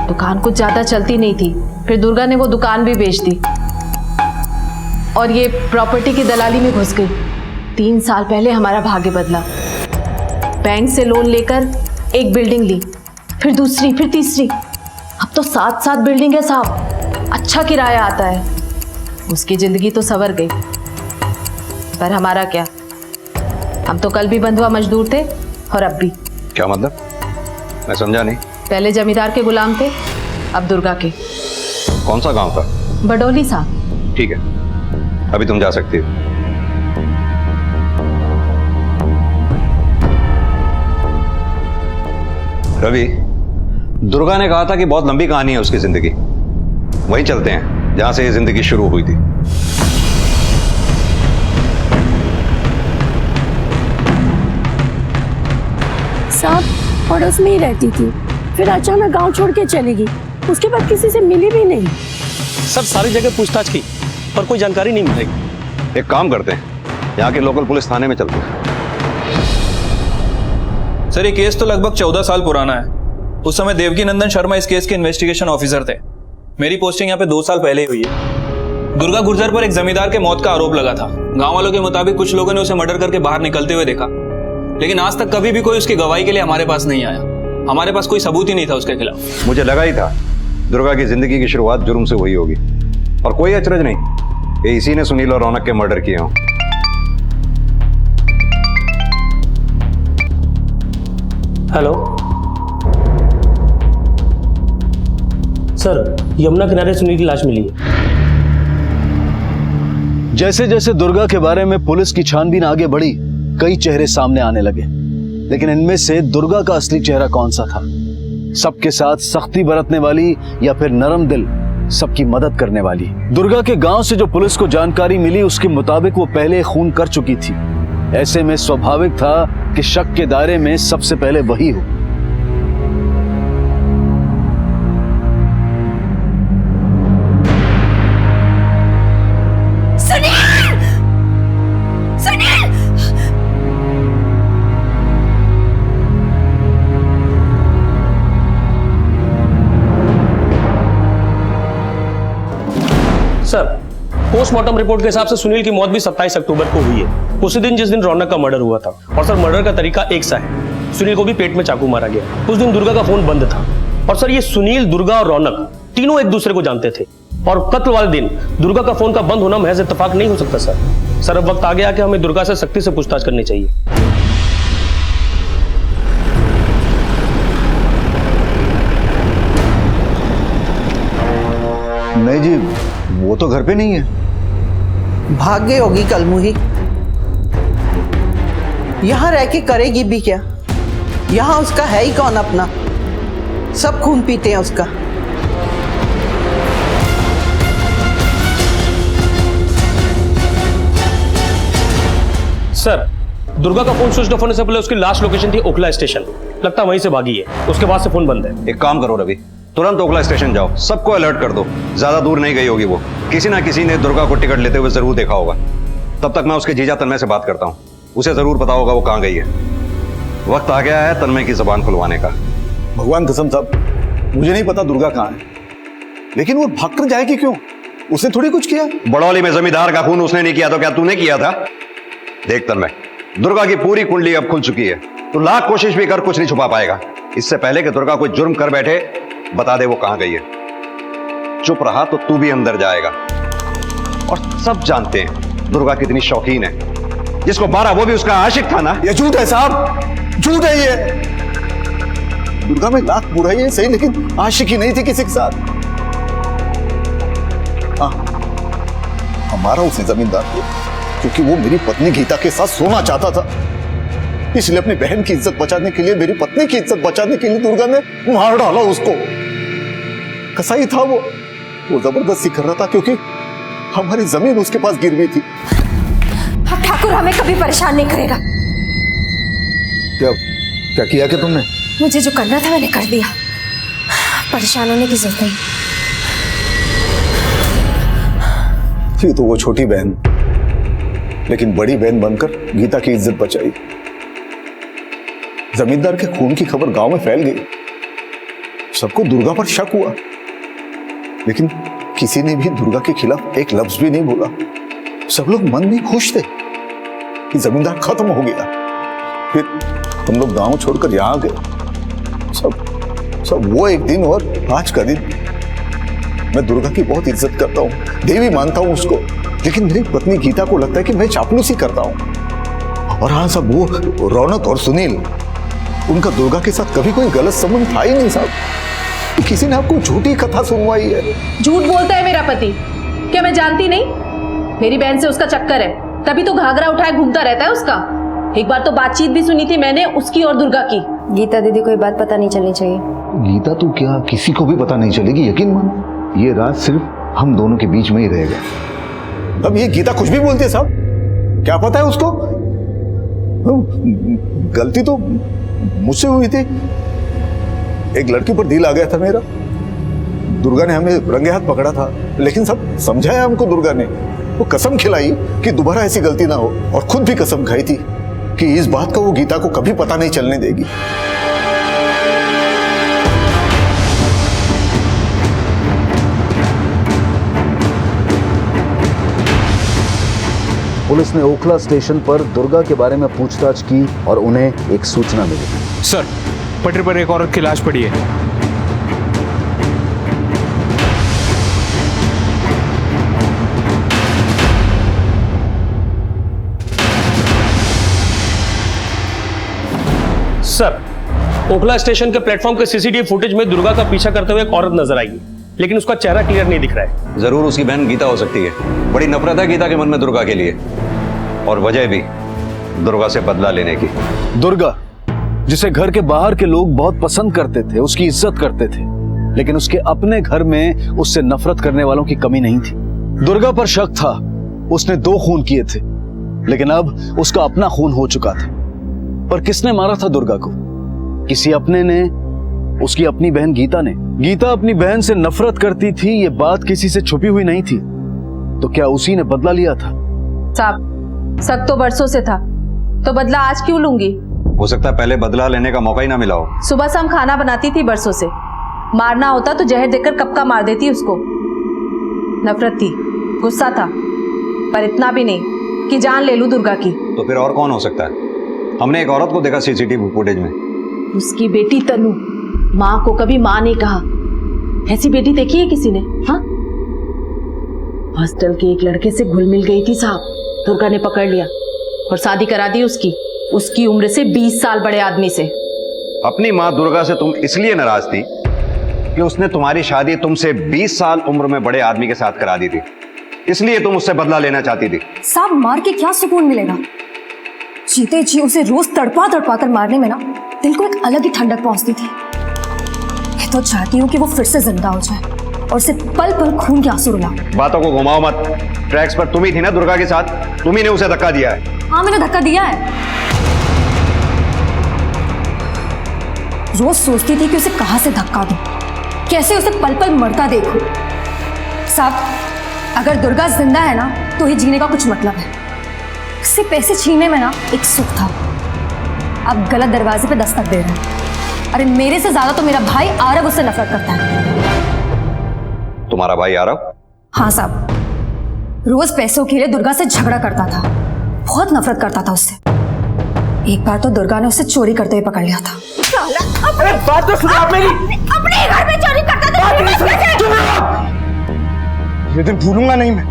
Speaker 11: दुकान कुछ ज्यादा चलती नहीं थी, फिर दुर्गा ने वो दुकान भी बेच दी और ये प्रॉपर्टी की दलाली में घुस गई। 3 साल पहले हमारा भाग्य बदला। बैंक से लोन लेकर एक बिल्डिंग ली फिर दूसरी, फिर तीसरी। अब तो 7-7 बिल्डिंग है साहब, अच्छा किराया आता है। उसकी जिंदगी तो संवर गई, पर हमारा क्या? हम तो कल भी बंधुआ मजदूर थे और अब भी।
Speaker 4: क्या मतलब? मैं समझा नहीं।
Speaker 11: पहले जमींदार के गुलाम थे, अब दुर्गा के।
Speaker 4: कौन सा गांव था?
Speaker 11: बडोली साहब।
Speaker 4: ठीक है, अभी तुम जा सकती हो। रवि, दुर्गा ने कहा था कि बहुत लंबी कहानी है उसकी जिंदगी। वहीं चलते हैं जहां से ये जिंदगी शुरू हुई थी।
Speaker 13: साहब पड़ोस में ही रहती थी, फिर अचानक गांव छोड़ के चली गई। उसके बाद किसी से मिली भी नहीं।
Speaker 3: सर सारी जगह पूछताछ की पर कोई जानकारी नहीं मिल रही।
Speaker 4: एक काम करते हैं, यहाँ के लोकल पुलिस थाने में चलते हैं।
Speaker 14: सर ये केस तो लगभग 14 साल पुराना है। उस समय देवकी नंदन शर्मा इस केस के इन्वेस्टिगेशन ऑफिसर थे। मेरी पोस्टिंग यहाँ पे 2 साल पहले ही हुई है। दुर्गा गुर्जर पर एक जमींदार के मौत का आरोप लगा था। गांव वालों के मुताबिक कुछ लोगों ने उसे मर्डर करके बाहर निकलते हुए देखा, लेकिन आज तक कभी भी कोई उसकी गवाही के लिए हमारे पास नहीं आया। हमारे पास कोई सबूत ही नहीं था उसके खिलाफ।
Speaker 4: मुझे लगा ही था दुर्गा की जिंदगी की शुरुआत जुर्म से हुई होगी, और कोई अचरज नहीं, ये इसी ने सुनील और रौनक के मर्डर किए हों।
Speaker 3: हेलो सर, यमुना किनारे सुनील की लाश मिली है।
Speaker 1: जैसे जैसे दुर्गा के बारे में पुलिस की छानबीन आगे बढ़ी, कई चेहरे सामने आने लगे, लेकिन इनमें से दुर्गा का असली चेहरा कौन सा था? सबके साथ सख्ती बरतने वाली या फिर नरम दिल, सबकी मदद करने वाली? दुर्गा के गांव से जो पुलिस को जानकारी मिली उसके मुताबिक वो पहले खून कर चुकी थी। ऐसे में स्वाभाविक था कि शक के दायरे में सबसे पहले वही हो।
Speaker 3: सर पोस्टमार्टम रिपोर्ट के हिसाब से सुनील की मौत भी 27 अक्टूबर को हुई है, उसी दिन जिस दिन रौनक का मर्डर हुआ था। और सर मर्डर का तरीका एक सा है, सुनील को भी पेट में चाकू मारा गया। उस दिन दुर्गा का फोन बंद था। और सर ये सुनील, दुर्गा और रौनक तीनों एक दूसरे को जानते थे, और कत्ल वाले दिन दुर्गा का फोन का बंद होना महज इत्तेफाक नहीं हो सकता सर। अब वक्त आ गया कि हमें दुर्गा से सख्ती से पूछताछ करनी चाहिए।
Speaker 12: नहीं जी, वो तो घर पे नहीं है।
Speaker 9: भाग गई होगी कलमुही। यहां रह के करेगी भी क्या? यहां उसका है ही कौन अपना? सब खून पीते हैं उसका।
Speaker 3: सर दुर्गा का फोन स्विच ऑफ होने से पहले उसकी लास्ट लोकेशन थी ओखला स्टेशन। लगता है वहीं से भागी है, उसके बाद से फोन बंद है।
Speaker 4: एक काम करो रवि, तुरंत ओखला स्टेशन जाओ, सबको अलर्ट कर दो। ज्यादा दूर नहीं गई होगी वो, किसी ना किसी ने दुर्गा को टिकट लेते हुए जरूर देखा होगा। तब तक मैं उसके जीजा तन्मय से बात करता हूँ, उसे जरूर पता होगा वो कहाँ गई है। वक्त आ गया है तन्मय की जबान खुलवाने का।
Speaker 12: भगवान कसम साहब, मुझे नहीं पता दुर्गा कहाँ है, लेकिन वो भाग कर जाएगी क्यों? उसने थोड़ी कुछ किया।
Speaker 4: बड़ौली में जमींदार का खून उसने नहीं किया तो क्या तूने किया था? देख तन्मय, दुर्गा की पूरी कुंडली अब खुल चुकी है, तू लाख कोशिश भी कर कुछ नहीं छुपा पाएगा। इससे पहले कि दुर्गा कोई जुर्म कर बैठे, बता दे वो कहां गई है। चुप रहा तो तू भी अंदर जाएगा। और सब जानते हैं दुर्गा कितनी शौकीन है, जिसको मारा वो भी उसका आशिक था ना।
Speaker 12: ये झूठ है साहब, झूठ है ये। दुर्गा में लाख बुराई है सही, लेकिन आशिकी नहीं थी किसी के साथ। हाँ, हमारा उसे जमींदार थे क्योंकि वो मेरी पत्नी गीता के साथ सोना चाहता था, इसलिए अपनी बहन की इज्जत बचाने के लिए, मेरी पत्नी की इज्जत बचाने के लिए दुर्गा ने मार डाला उसको। कसाई था वो जबरदस्ती कर रहा था क्योंकि हमारी जमीन उसके पास गिरवी थी।
Speaker 5: अब ठाकुर हमें कभी परेशान नहीं करेगा।
Speaker 12: क्या क्या किया क्या तुमने?
Speaker 5: मुझे जो करना था मैंने कर दिया, परेशान होने की जरूरत नहीं।
Speaker 12: थी तो वो छोटी बहन, लेकिन बड़ी बहन बनकर गीता की इज्जत बचाई। जमींदार के खून की खबर गांव में फैल गई, सबको दुर्गा पर शक हुआ, लेकिन किसी ने भी दुर्गा के खिलाफ एक लफ्ज भी नहीं बोला। सब लोग मन में खुश थे कि जमींदार खत्म हो गया। फिर हम लोग गांव छोड़कर यहां आ गए। सब सब वो एक दिन और आज का दिन। मैं दुर्गा की बहुत इज्जत करता हूँ, देवी मानता हूँ उसको, लेकिन मेरी पत्नी गीता को लगता है कि मैं चापलूसी करता हूँ। और हाँ साहब, वो रौनक और सुनील, उनका दुर्गा के साथ कभी कोई गलत संबंध था ही नहीं साहब। किसी ने आपको झूठी कथा सुनवाई है।
Speaker 11: झूठ बोलता है मेरा पति, क्या मैं जानती नहीं? मेरी बहन से उसका चक्कर है, तभी तो घाघरा उठाए घूमता रहता है उसका। एक बार तो बातचीत भी सुनी थी मैंने उसकी और दुर्गा की।
Speaker 5: गीता दीदी को ये बात पता नहीं चलनी चाहिए।
Speaker 12: गीता तो क्या, किसी को भी पता नहीं चलेगी, यकीन मानो। ये राज सिर्फ हम दोनों के बीच में ही रहेगा। अब ये गीता कुछ भी बोलती है साहब, क्या पता है उसको। गलती तो मुझसे हुई थी, एक लड़की पर दिल आ गया था मेरा। दुर्गा ने हमें रंगे हाथ पकड़ा था, लेकिन सब समझाया हमको दुर्गा ने। वो कसम खिलाई कि दोबारा ऐसी गलती ना हो, और खुद भी कसम खाई थी कि इस बात का वो गीता को कभी पता नहीं चलने देगी।
Speaker 1: पुलिस ने ओखला स्टेशन पर दुर्गा के बारे में पूछताछ की और उन्हें एक सूचना मिली।
Speaker 14: सर, पटरी पर एक औरत की लाश पड़ी है।
Speaker 3: सर, ओखला स्टेशन के प्लेटफॉर्म के सीसीटीवी फुटेज में दुर्गा का पीछा करते हुए एक औरत नजर आई, लेकिन उसका चेहरा क्लियर नहीं दिख रहा है।
Speaker 4: जरूर उसकी बहन गीता हो सकती है। बड़ी नफरत है गीता के मन में दुर्गा के लिए, और वजह भी दुर्गा से बदला लेने की।
Speaker 1: दुर्गा, जिसे घर के बाहर के लोग बहुत पसंद करते थे, उसकी इज्जत करते थे, लेकिन उसके अपने घर में उससे नफरत करने वालों की कमी नहीं थी। दुर्गा पर शक था, उसने 2 खून किए थे, लेकिन अब उसका अपना खून हो चुका था। पर किसने मारा था दुर्गा को? किसी अपने ने, उसकी अपनी बहन गीता ने। गीता अपनी बहन से नफरत करती थी, ये बात किसी से छुपी हुई नहीं थी। तो क्या उसी ने बदला लिया था?
Speaker 11: साहब, शक तो बरसों से था, तो बदला आज क्यों लूंगी?
Speaker 4: हो सकता है पहले बदला लेने का मौका ही ना मिला हो।
Speaker 11: सुबह शाम खाना बनाती थी बरसों से, मारना होता तो जहर देकर कब का मार देती उसको। नफरत थी, गुस्सा था, पर इतना भी नहीं कि जान ले लूं दुर्गा की।
Speaker 4: तो फिर और कौन हो सकता है? हमने एक औरत को देखा सीसीटीवी फुटेज में।
Speaker 11: उसकी बेटी तनु, माँ को कभी माँ नहीं कहा। ऐसी बेटी देखी है किसी ने? हाँ, हॉस्टल के एक लड़के से घुल मिल गई थी साहब, दुर्गा ने पकड़ लिया और शादी करा दी उसकी उम्र से 20 साल बड़े आदमी से।
Speaker 4: अपनी माँ दुर्गा से तुम इसलिए नाराज थी कि उसने तुम्हारी शादी तुमसे 20 साल उम्र में बड़े आदमी के साथ करा दी थी, इसलिए तुम उससे बदला लेना चाहती थी।
Speaker 10: साहब, मार के क्या सुकून मिलेगा? जीते जी उसे रोज तड़पा तड़पा कर मारने में ना दिल को एक अलग ही ठंडक पहुंचती थी। मैं तो चाहती हूँ कि वो फिर से जिंदा हो जाए और उसे पल पल खून के आंसू रुलाऊं।
Speaker 4: बातों को घुमाओ मत। ट्रैक्स पर तुम ही थी ना दुर्गा के साथ, तुम ही ने उसे धक्का दिया है।
Speaker 10: हाँ, मैंने धक्का दिया है। रोज सोचती थी कि उसे कहां से धक्का दूं, कैसे उसे पल पल मरता देखूं। साहब, अगर दुर्गा जिंदा है ना तो ही जीने का कुछ मतलब है। उससे पैसे छीनने में ना एक सुख था, अब गलत दरवाजे पे दस्तक दे रहे हैं। अरे मेरे से ज्यादा तो मेरा भाई आरव उससे नफरत करता है।
Speaker 4: तुम्हारा भाई आरव?
Speaker 10: हाँ साहब, रोज पैसों के लिए दुर्गा से झगड़ा करता था, बहुत नफरत करता था उससे। एक बार तो दुर्गा ने उसे चोरी करते हुए पकड़ लिया था।
Speaker 3: अरे बात तो सुनो आप मेरी।
Speaker 10: अपने घर में चोरी करता था।
Speaker 2: ये दिन भूलूंगा नहीं मैं,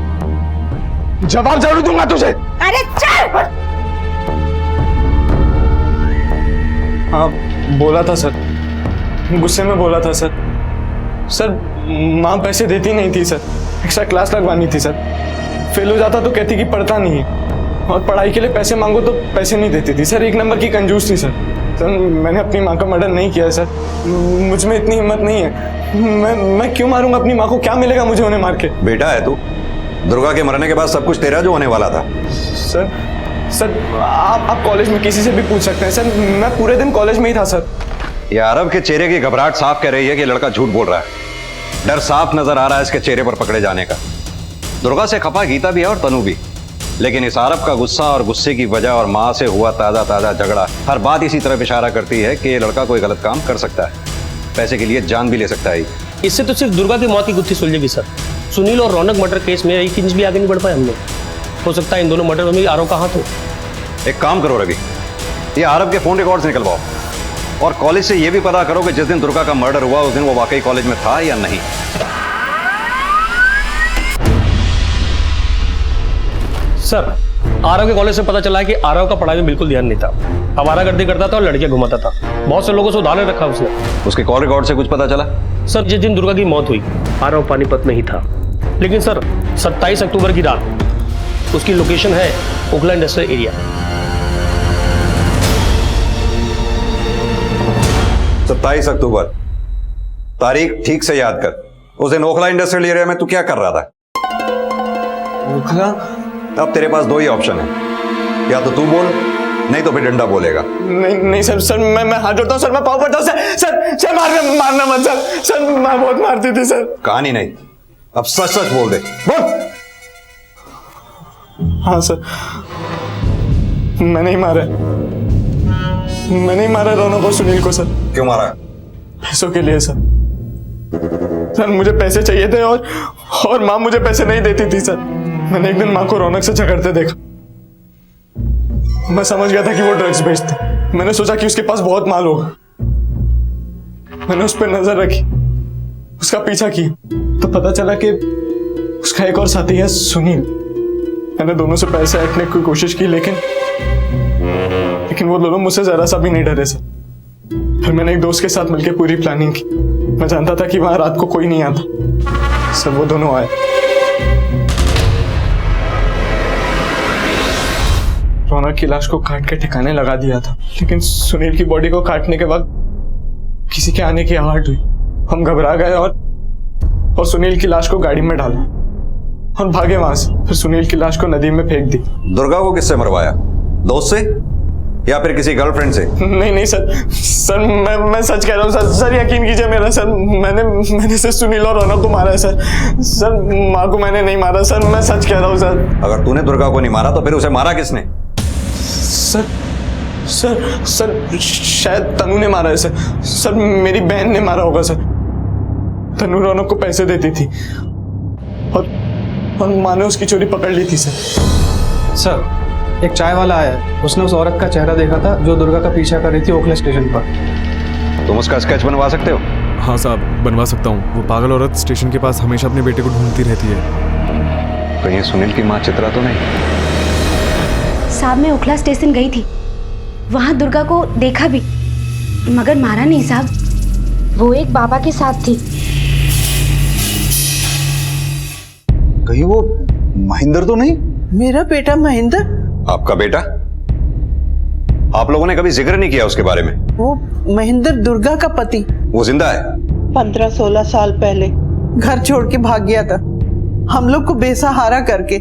Speaker 2: जवाब जरूर दूंगा तुझे।
Speaker 10: अरे चल।
Speaker 2: हाँ, बोला था सर, गुस्से में बोला था सर। सर, माँ पैसे देती नहीं थी सर, एक्स्ट्रा क्लास लगवानी थी सर। फेल हो जाता तो कहती कि पढ़ता नहीं है, और पढ़ाई के लिए पैसे मांगो तो पैसे नहीं देती थी सर। 1 नंबर की कंजूस थी सर। सर, मैंने अपनी माँ का मर्डर नहीं किया सर, मुझ में इतनी हिम्मत नहीं है। मैं क्यों मारूंगा अपनी माँ को? क्या मिलेगा मुझे उन्हें मार के?
Speaker 4: बेटा है तू, दुर्गा के मरने के बाद सब कुछ तेरा जो होने वाला था।
Speaker 2: सर, आप कॉलेज में किसी से भी पूछ सकते हैं सर, मैं पूरे दिन कॉलेज में ही था सर।
Speaker 4: ये आरव के चेहरे की घबराहट साफ कह रही है कि लड़का झूठ बोल रहा है। डर साफ नजर आ रहा है इसके चेहरे पर पकड़े जाने का। दुर्गा से खफा गीता भी है और तनु भी, लेकिन इस आरव का गुस्सा और गुस्से की वजह और माँ से हुआ ताजा झगड़ा, हर बात इसी तरफ इशारा करती है कि ये लड़का कोई गलत काम कर सकता है, पैसे के लिए जान भी ले सकता है।
Speaker 3: इससे तो सिर्फ दुर्गा की मौत की गुत्थी सुलझेगी सर। सुनील और रौनक मर्डर केस में 1 इंच भी आगे नहीं बढ़ पाए हम लोग। हो सकता है इन दोनों मर्डर में आरव का हाथ हो।
Speaker 4: एक काम करो रवि, ये आरव के फोन रिकॉर्ड्स निकलवाओ। और कॉलेज से यह भी पता करो कि जिस दिन दुर्गा का मर्डर हुआ उस दिन वो वाकई कॉलेज में था या नहीं।
Speaker 3: सर, आरव के कॉलेज से पता चला है कि आरव का पढ़ाई में बिल्कुल ध्यान नहीं था। आवारागर्दी करता था और लड़कियां घुमाता था। बहुत से लोगों से उधार रखा उसने।
Speaker 4: उसके कॉल रिकॉर्ड से कुछ पता चला?
Speaker 3: सर, जिस दिन दुर्गा की मौत हुई आरव पानीपत में ही था। लेकिन सर, 27 अक्टूबर की रात उसकी लोकेशन है ओखला इंडस्ट्रियल एरिया।
Speaker 4: 27 अक्टूबर, तारीख ठीक से याद कर। उस दिन ओखला इंडस्ट्रियल एरिया में तू क्या कर रहा था?
Speaker 2: ओखला?
Speaker 4: अब तेरे पास दो ही ऑप्शन है, या तो तू बोल, नहीं तो फिर डंडा बोलेगा।
Speaker 2: नहीं सर, सर मैं हाथ जोड़ता हूँ सर, मैं पाँव पड़ता हूँ सर मारना मत सर माँ बहुत मारती थी सर।
Speaker 4: कहानी नहीं, अब सच सच बोल दे, बोल।
Speaker 2: हाँ सर, मैंने ही मारा रौनक और सुनील को सर।
Speaker 4: क्यों मारा?
Speaker 2: पैसों के लिए सर मुझे पैसे चाहिए थे और माँ मुझे पैसे नहीं देती थी सर। मैंने एक दिन माँ को रौनक से झगड़ते देखा। मैं समझ गया था कि वो ड्रग्स बेचता। मैंने सोचा कि उसके पास बहुत माल होगा। मैंने उस पर नजर रखी, उसका पीछा किया, तो पता चला कि उसका एक और साथी है सुनील। मैंने दोनों से पैसे ऐंठने की कोशिश की, लेकिन वो दोनों मुझसे जरा सा भी नहीं डरे सर। फिर मैंने एक दोस्त के साथ मिलकर पूरी प्लानिंग की। मैं जानता था कि वहां रात को कोई नहीं आता सर। वो दोनों आए, रौनक की लाश को काट के ठिकाने लगा दिया था, लेकिन सुनील की बॉडी को काटने के बाद किसी के आने की आहट हुई। हम घबरा गए और सुनील की लाश को गाड़ी में डाला और भागे वहां से। फिर सुनील की लाश को नदी में फेंक दी।
Speaker 4: दुर्गा को किससे मरवाया? दोस्त से या फिर किसी गर्लफ्रेंड से?
Speaker 2: नहीं सर मैं सच कह रहा हूँ सर यकीन कीजिए मेरा सर। मैंने सिर्फ सुनील और रौनक को मारा है सर माँ को मैंने नहीं मारा सर। मैं सच कह रहा हूँ सर।
Speaker 4: अगर तूने दुर्गा को नहीं मारा तो फिर उसे मारा किसने?
Speaker 2: सर शायद तनु ने मारा है सर। मेरी बहन ने मारा होगा सर। तनु रौनक को पैसे देती थी और माँ ने उसकी चोरी पकड़ ली थी
Speaker 15: सर, एक चाय वाला आया है, उसने उस औरत का चेहरा देखा था जो दुर्गा का पीछा कर रही थी ओखला स्टेशन पर।
Speaker 4: तुम उसका स्केच बनवा सकते हो?
Speaker 16: हाँ साहब, बनवा सकता हूँ। वो पागल औरत स्टेशन के पास हमेशा अपने बेटे को ढूंढती रहती है।
Speaker 4: कहीं सुनील की माँ चित्रा तो नहीं?
Speaker 17: साहब, मैं ओखला स्टेशन गई थी, वहां दुर्गा को देखा भी, मगर मारा नहीं साहब। वो एक बाबा के साथ थी।
Speaker 12: कहीं वो महेंद्र तो नहीं?
Speaker 9: मेरा बेटा महेंद्र?
Speaker 4: आपका बेटा? आप लोगों ने कभी जिक्र नहीं किया उसके बारे में?
Speaker 9: वो महेंद्र दुर्गा का पति।
Speaker 4: वो जिंदा है?
Speaker 9: 15-16 साल पहले घर छोड़ के भाग गया था, हम लोग को बेसहारा करके।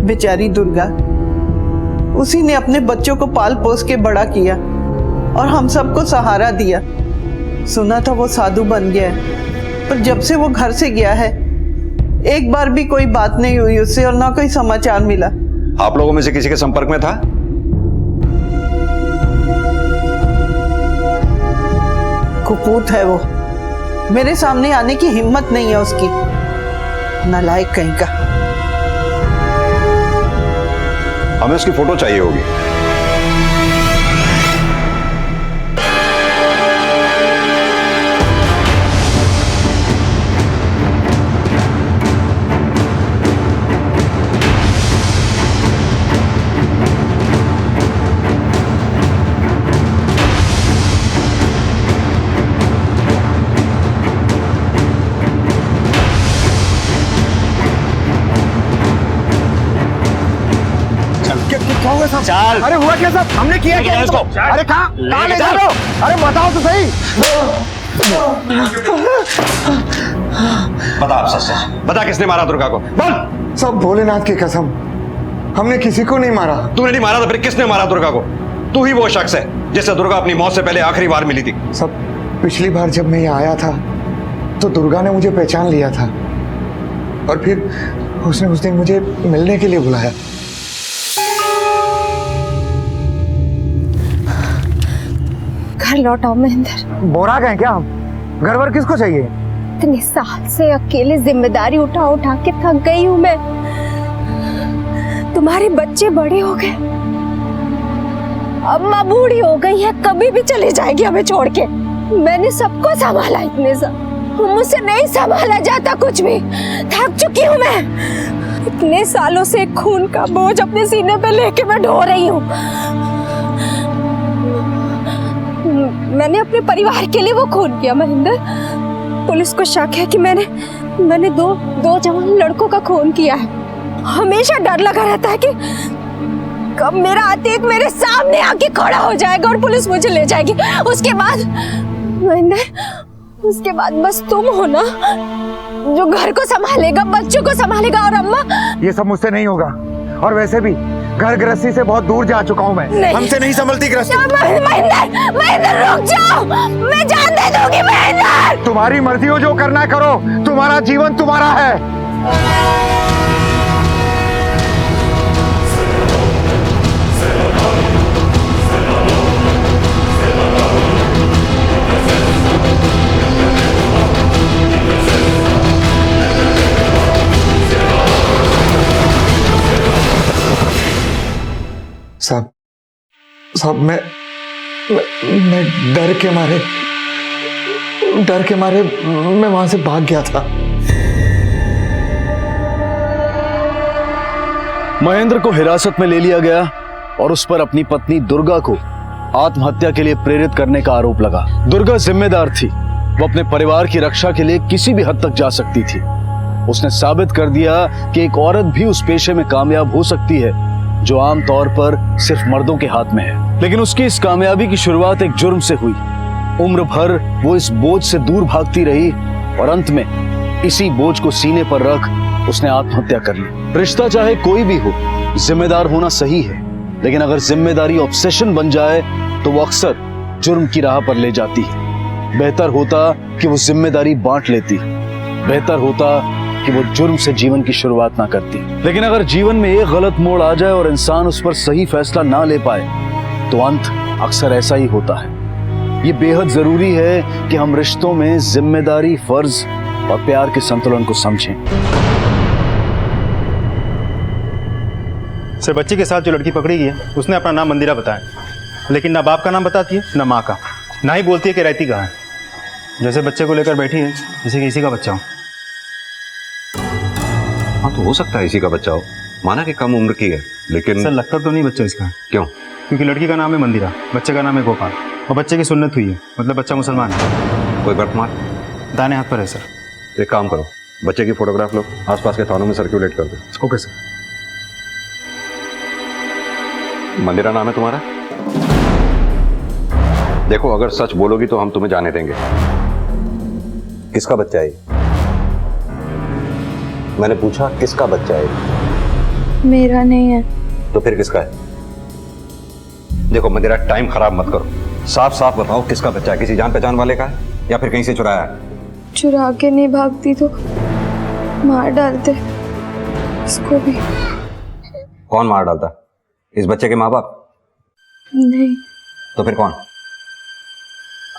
Speaker 9: बेचारी दुर्गा, उसी ने अपने बच्चों को पाल पोस के बड़ा किया और हम सबको सहारा दिया। सुना था वो साधु बन गया है, पर जब से वो घर से गया है एक बार भी कोई बात नहीं हुई उससे और ना कोई समाचार मिला।
Speaker 4: आप लोगों में से किसी के संपर्क में था?
Speaker 9: कुपूत है वो, मेरे सामने आने की हिम्मत नहीं है उसकी। नालायक कहीं का।
Speaker 4: हमें उसकी फोटो चाहिए होगी।
Speaker 6: चल। अरे हुआ क्या साहब? हमने किया क्या इसको? अरे कहाँ ले जा रहे हो? अरे बताओ तो सही।
Speaker 4: बता आप सच, बता किसने मारा दुर्गा को? बोल।
Speaker 6: सब भोलेनाथ की कसम, हमने किसी को नहीं मारा।
Speaker 4: तूने नहीं मारा तो फिर किसने मारा दुर्गा को? तू ही वो शख्स है जिससे दुर्गा अपनी मौत से पहले आखिरी बार मिली थी।
Speaker 6: सब पिछली बार जब मैं यहाँ आया था तो दुर्गा ने मुझे पहचान लिया था और फिर उसने उस दिन मुझे मिलने के लिए बुलाया।
Speaker 5: घर लौट आओ महेंद्र।
Speaker 6: बोरा गए क्या हम? घर वर किसको चाहिए?
Speaker 5: इतने साल से अकेले जिम्मेदारी उठा उठा के थक गई हूँ मैं। तुम्हारे बच्चे बड़े हो गए अम्मा बूढ़ी हो गई है, कभी भी चली जाएगी हमें छोड़ के। मैंने सबको संभाला इतने सा, मुझसे नहीं संभाला जाता कुछ भी। थक चुकी हूँ मैं, इतने सालों से खून का बोझ अपने सीने पे लेके मैं ढो रही हूँ। मैंने अपने परिवार के लिए वो खून किया महेंद्र। पुलिस को शक है कि मैंने दो जवान लड़कों का खून किया है। हमेशा डर लगा रहता है कि कब मेरा अतीत मेरे सामने आके खड़ा हो जाएगा और पुलिस मुझे ले जाएगी। उसके बाद महेंद्र, उसके बाद बस तुम हो ना जो घर को संभालेगा, बच्चों को संभालेगा। और अम्मा,
Speaker 6: ये सब मुझसे नहीं होगा, और वैसे भी घर गृहस्थी से बहुत दूर जा चुका हूँ मैं। हमसे नहीं संभलती गृहस्थी।
Speaker 5: महेंद्र रुक जाओ, मैं जान दे दूंगी महेंद्र।
Speaker 6: तुम्हारी मर्जी हो, जो करना है करो, तुम्हारा जीवन तुम्हारा है। साहब मैं डर के मारे मैं वहां से भाग गया था।
Speaker 1: महेंद्र को हिरासत में ले लिया गया और उस पर अपनी पत्नी दुर्गा को आत्महत्या के लिए प्रेरित करने का आरोप लगा। दुर्गा जिम्मेदार थी, वो अपने परिवार की रक्षा के लिए किसी भी हद तक जा सकती थी। उसने साबित कर दिया कि एक औरत भी उस पेशे में कामयाब हो सकती है जो आमतौर पर सिर्फ मर्दों के हाथ में है। लेकिन उसकी इस कामयाबी की शुरुआत एक जुर्म से हुई। उम्र भर वो इस बोझ से दूर भागती रही और अंत में इसी बोझ को सीने पर रख उसने आत्महत्या कर ली। रिश्ता चाहे कोई भी हो, जिम्मेदार होना सही है, लेकिन अगर जिम्मेदारी ऑब्सेशन बन जाए तो वो अक्सर जुर्म की राह पर ले जाती है। बेहतर होता कि वो जिम्मेदारी बांट लेती, बेहतर होता कि वो जुर्म से जीवन की शुरुआत ना करती। लेकिन अगर जीवन में एक गलत मोड़ आ जाए और इंसान उस पर सही फैसला ना ले पाए तो अंत अक्सर ऐसा ही होता है। ये बेहद जरूरी है कि हम रिश्तों में जिम्मेदारी, फर्ज और प्यार के संतुलन को समझें।
Speaker 18: सर, बच्चे के साथ जो लड़की पकड़ी गई है उसने अपना नाम मंदिरा बताया, लेकिन ना बाप का नाम बताती है ना माँ का, ना ही बोलती है कि रहती कहाँ है। जैसे बच्चे को लेकर बैठी है जैसे कि इसी का बच्चा हो।
Speaker 4: हाँ, तो हो सकता है इसी का बच्चा हो, माना कि कम उम्र की है, लेकिन
Speaker 18: सर लगता तो नहीं बच्चा इसका।
Speaker 4: क्यों?
Speaker 18: क्योंकि लड़की का नाम है मंदिरा, बच्चे का नाम है गोपाल, और बच्चे की सुन्नत हुई है, मतलब बच्चा मुसलमान है।
Speaker 4: कोई बर्तमान
Speaker 18: दाने हाथ पर है सर।
Speaker 4: एक काम करो, बच्चे की फोटोग्राफ लो, आसपास के थानों में सर्कुलेट कर दो।
Speaker 18: Okay sir.
Speaker 4: मंदिरा नाम है तुम्हारा? देखो, अगर सच बोलोगी तो हम तुम्हें जाने देंगे। किसका बच्चा है? मैंने पूछा किसका बच्चा है?
Speaker 5: मेरा नहीं है।
Speaker 4: तो फिर किसका है? देखो मंदिरा, टाइम खराब मत करो, साफ साफ बताओ किसका बच्चा है। किसी जान पहचान वाले का है या फिर कहीं से चुराया है?
Speaker 5: चुरा के नहीं भागती तो मार डालते इसको भी।
Speaker 4: कौन मार डालता? इस बच्चे के माँ बाप?
Speaker 5: नहीं।
Speaker 4: तो फिर कौन?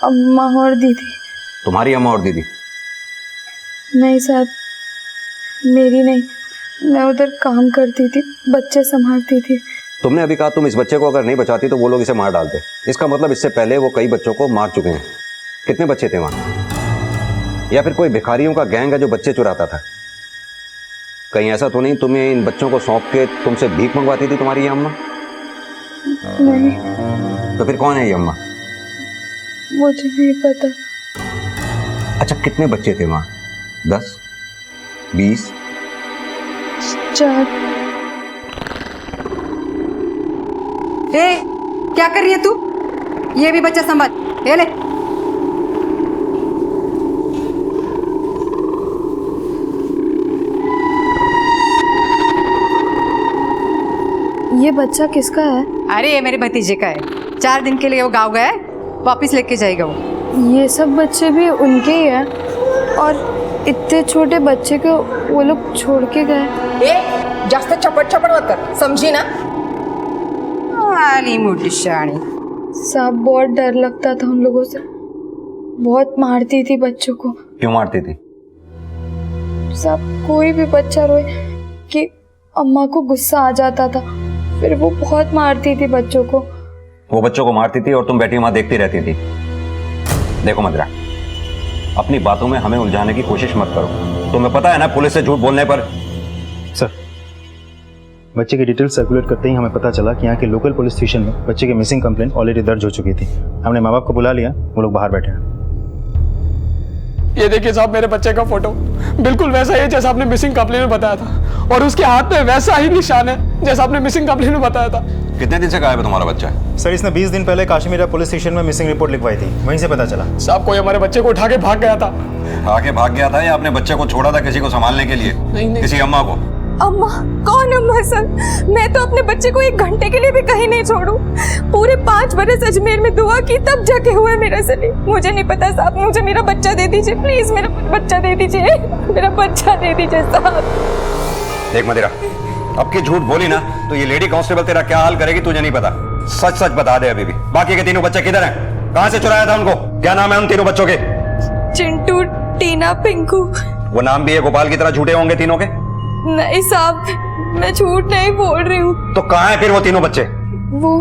Speaker 5: अम्मा और दीदी।
Speaker 4: तुम्हारी अम्मा और दीदी?
Speaker 5: नहीं साहब, मेरी नहीं, मैं उधर काम करती थी, बच्चे संभालती थी।
Speaker 4: तुमने अभी कहा तुम इस बच्चे को अगर नहीं बचाती तो वो लोग इसे मार डालते। इसका मतलब इससे पहले वो कई बच्चों को मार चुके हैं। कितने बच्चे थे वहां? या फिर कोई भिखारियों का गैंग है जो बच्चे चुराता था? कहीं ऐसा तो नहीं तुम्हें इन बच्चों को सौंप के तुमसे भीख मंगवाती थी तुम्हारी ये अम्मा?
Speaker 5: नहीं।
Speaker 4: तो फिर कौन है ये अम्मा?
Speaker 5: मुझे नहीं पता।
Speaker 4: अच्छा, कितने बच्चे थे वहां? 10, 20?
Speaker 5: 4।
Speaker 19: क्या कर रही है तू? ये भी बच्चा संभाल, ये ले।
Speaker 5: ये बच्चा किसका है?
Speaker 19: अरे ये मेरे भतीजे का है। 4 दिन के लिए वो गाँव गया है, वापिस लेके जाएगा वो।
Speaker 5: ये सब बच्चे भी उनके ही हैं और इतने छोटे बच्चे को वो लोग छोड़ के गए।
Speaker 19: जास्त चपट चपट मत कर, समझी ना? आली मोटी शानी।
Speaker 5: साहब, बहुत डर लगता था उन लोगों से, बहुत मारती थी बच्चों को।
Speaker 4: क्यों मारती थी?
Speaker 5: साहब, कोई भी बच्चा रोए कि अम्मा को गुस्सा आ जाता था, फिर वो बहुत मारती थी बच्चों को।
Speaker 4: वो बच्चों को मारती थी और तुम बैठी वहां देखती रहती थी। देखो मंदिरा, अपनी बातों में हमें उलझाने की कोशिश मत करो। तुम्हें पता है ना पुलिस से झूठ बोलने पर।
Speaker 18: सर, बच्चे की डिटेल सर्कुलेट करते ही हमें पता चला कि यहाँ के लोकल पुलिस स्टेशन में बच्चे की मिसिंग कंप्लेंट ऑलरेडी दर्ज हो चुकी थी। हमने माँ बाप को बुला लिया, वो लोग बाहर बैठे हैं।
Speaker 2: ये देखिए साहब, मेरे बच्चे का फोटो बिल्कुल वैसा ही है जैसा आपने मिसिंग कंप्लेंट में बताया था, और उसके हाथ में वैसा ही निशान है जैसा आपने मिसिंग कंप्लेंट में बताया था।
Speaker 4: कितने दिन से गायब है तुम्हारा बच्चा?
Speaker 18: सर, इसने 20 दिन पहले काश्मीरा पुलिस स्टेशन में मिसिंग रिपोर्ट लिखवाई थी, वहीं से पता चला।
Speaker 2: साहब, कोई हमारे बच्चे को उठा के भाग गया था।
Speaker 4: आगे भाग गया था या अपने बच्चे को छोड़ा था किसी को संभालने के लिए?
Speaker 2: नहीं।
Speaker 4: किसी अम्मा को?
Speaker 5: अम्मा? कौन अम्मा सर? मैं तो अपने बच्चे को 1 घंटे के लिए भी कहीं नहीं छोड़ू। पूरे 5 बरस अजमेर में दुआ की तब जाके हुआ मेरा सलीम। मुझे नहीं पता साहब, मुझे मेरा बच्चा दे दीजिए प्लीज, मेरा बच्चा दे दीजिए, मेरा बच्चा दे दीजिए साहब।
Speaker 4: देख मदिरा, अब की झूठ बोली ना तो ये लेडी कांस्टेबल तेरा क्या हाल करेगी तुझे नहीं पता। सच सच बता दे अभी भी, बाकी के तीनों बच्चे किधर हैं? कहां से चुराया था उनको? क्या नाम है उन तीनों बच्चों के?
Speaker 5: चिंटू, टीना, पिंकू।
Speaker 4: वो नाम भी है गोपाल की तरह झूठे होंगे तीनों के?
Speaker 5: नहीं साहब, मैं झूठ नहीं बोल रही हूँ।
Speaker 4: तो कहां है फिर वो तीनों बच्चे?
Speaker 5: वो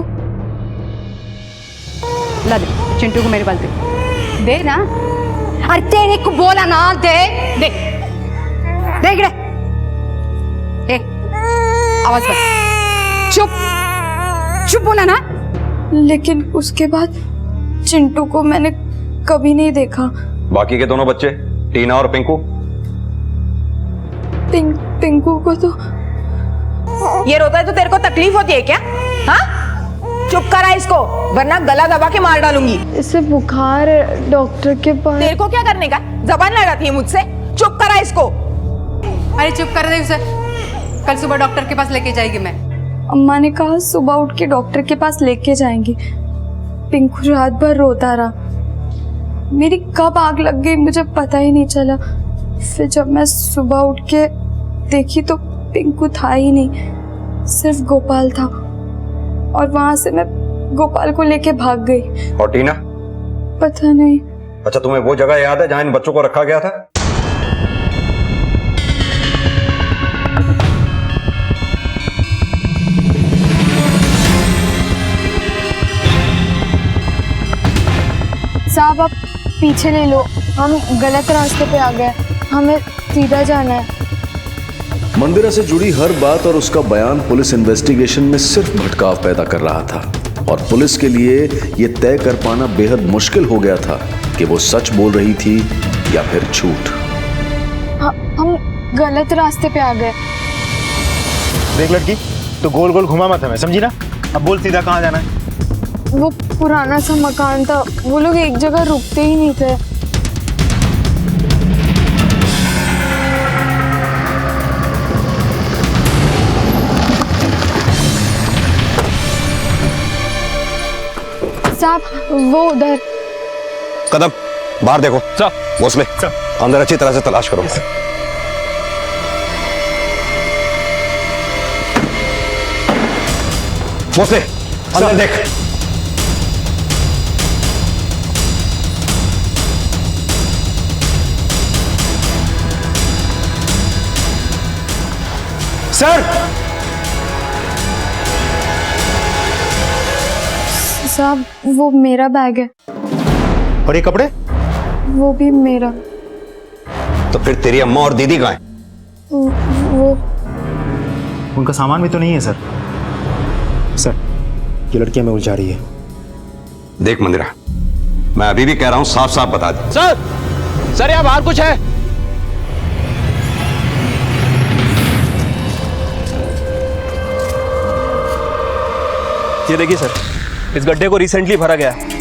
Speaker 19: ला दे चिंटू को मेरे पास दे ना। अरे तेरे को बोला ना, दे दे देख रे। आवाज कर, चुप बोला ना।
Speaker 5: लेकिन उसके बाद चिंटू को मैंने कभी नहीं देखा।
Speaker 4: बाकी के दोनों बच्चे, टीना और पिंकू?
Speaker 5: पिंकू को तो
Speaker 20: ये रोता है तो तेरे को तकलीफ होती है क्या? हाँ, चुप करा इसको वरना गला दबा के मार डालूंगी।
Speaker 5: इसे बुखार है, डॉक्टर के पास।
Speaker 20: तेरे को क्या करने का? जबान लड़ाती है मुझसे? चुप करा इसको।
Speaker 19: अरे चुप कर दे उसे, कल सुबह डॉक्टर के पास लेके जाएगी मैं।
Speaker 5: अम्मा ने कहा सुबह उठ के डॉक्टर के पास लेके जाएंगी। पिंकू रात भर रोता रहा। मेरी कब आग लग गई मुझे पता ही नहीं चला। फिर जब मैं सुबह उठ के देखी तो पिंकू था ही नहीं, सिर्फ गोपाल था, और वहां से मैं गोपाल को लेके भाग गई।
Speaker 4: और टीना?
Speaker 5: पता नहीं।
Speaker 4: अच्छा, तुम्हें वो जगह याद है जहां इन बच्चों को रखा गया था?
Speaker 5: साहब आप पीछे ले लो, हम गलत रास्ते पे आ गए, हमें सीधा जाना है।
Speaker 1: मंदिरा से जुड़ी हर बात और उसका बयान पुलिस इन्वेस्टिगेशन में सिर्फ भटकाव पैदा कर रहा था, और पुलिस के लिए यह तय कर पाना बेहद मुश्किल हो गया था कि वो सच बोल रही थी या फिर झूठ।
Speaker 5: हम गलत रास्ते पे आ गए।
Speaker 18: देख लड़की, तो गोल गोल घुमा मत हमें, समझी ना? अब बोल सीधा कहाँ जाना है?
Speaker 5: वो पुराना सा मकान था, वो लोग एक जगह रुकते ही नहीं थे। साहब वो उधर।
Speaker 4: कदम बाहर देखो। भोसले अंदर अच्छी तरह से तलाश करो। भोसले अंदर देख।
Speaker 18: सर!
Speaker 5: साहब वो मेरा बैग है।
Speaker 18: और ये कपड़े?
Speaker 5: वो भी मेरा।
Speaker 4: तो फिर तेरी अम्मा और दीदी कहाँ हैं?
Speaker 5: वो
Speaker 18: उनका सामान भी तो नहीं है सर। सर, ये लड़की हमें उलझा रही है।
Speaker 4: देख मंदिरा, मैं अभी भी कह रहा हूं, साफ साफ बता दे।
Speaker 3: सर यहाँ बाहर कुछ है। ये देखिए सर, इस गड्ढे को रिसेंटली भरा गया है।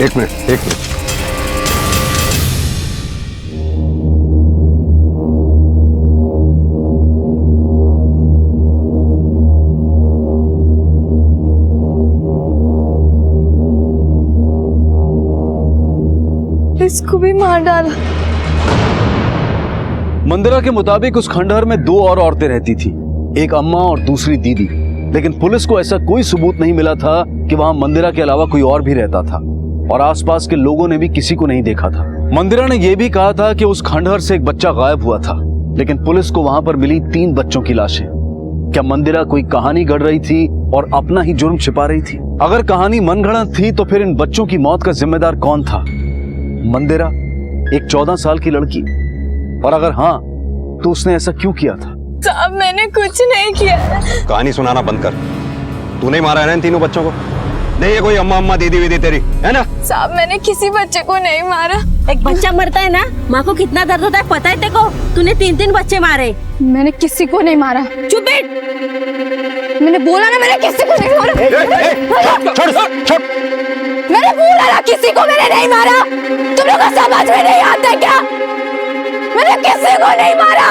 Speaker 4: एक मिनट।
Speaker 5: इसको भी मार डाला।
Speaker 1: मंदिरा के मुताबिक उस खंडहर में 2 और औरतें रहती थी, एक अम्मा और दूसरी दीदी, लेकिन पुलिस को ऐसा कोई सबूत नहीं मिला था कि वहां मंदिरा के अलावा कोई और भी रहता था। और आसपास के लोगों ने भी किसी को नहीं देखा था। मंदिरा ने यह भी कहा था कि उस खंडहर से एक बच्चा गायब हुआ था, लेकिन पुलिस को वहां पर मिली 3 बच्चों की लाशें। क्या मंदिरा कोई कहानी गढ़ रही थी और अपना ही जुर्म छिपा रही थी? अगर कहानी मनगढ़ंत थी तो फिर इन बच्चों की मौत का जिम्मेदार कौन था? मंदिरा, एक 14 साल की लड़की? और अगर हाँ, तो उसने ऐसा क्यों किया था?
Speaker 21: साहब मैंने कुछ नहीं किया।
Speaker 4: कहानी सुनाना बंद कर। तूने मारा है ना इन तीनों बच्चों को? नहीं, ये कोई अम्मा अम्मा दीदी वीदी तेरी है ना?
Speaker 21: साहब मैंने किसी बच्चे को नहीं मारा।
Speaker 13: एक बच्चा मरता है ना, माँ को कितना दर्द होता है पता है तेरे को? तूने 3 बच्चे मारे।
Speaker 21: मैंने किसी को नहीं मारा।
Speaker 13: चुप बैठ।
Speaker 21: मैंने बोला ना मैंने किसी को नहीं मारा।
Speaker 4: छोड़।
Speaker 21: मैंने बोला ना किसी को मैंने नहीं मारा। तुम लोग को समझ में नहीं आता क्या? मैंने किसी को नहीं मारा।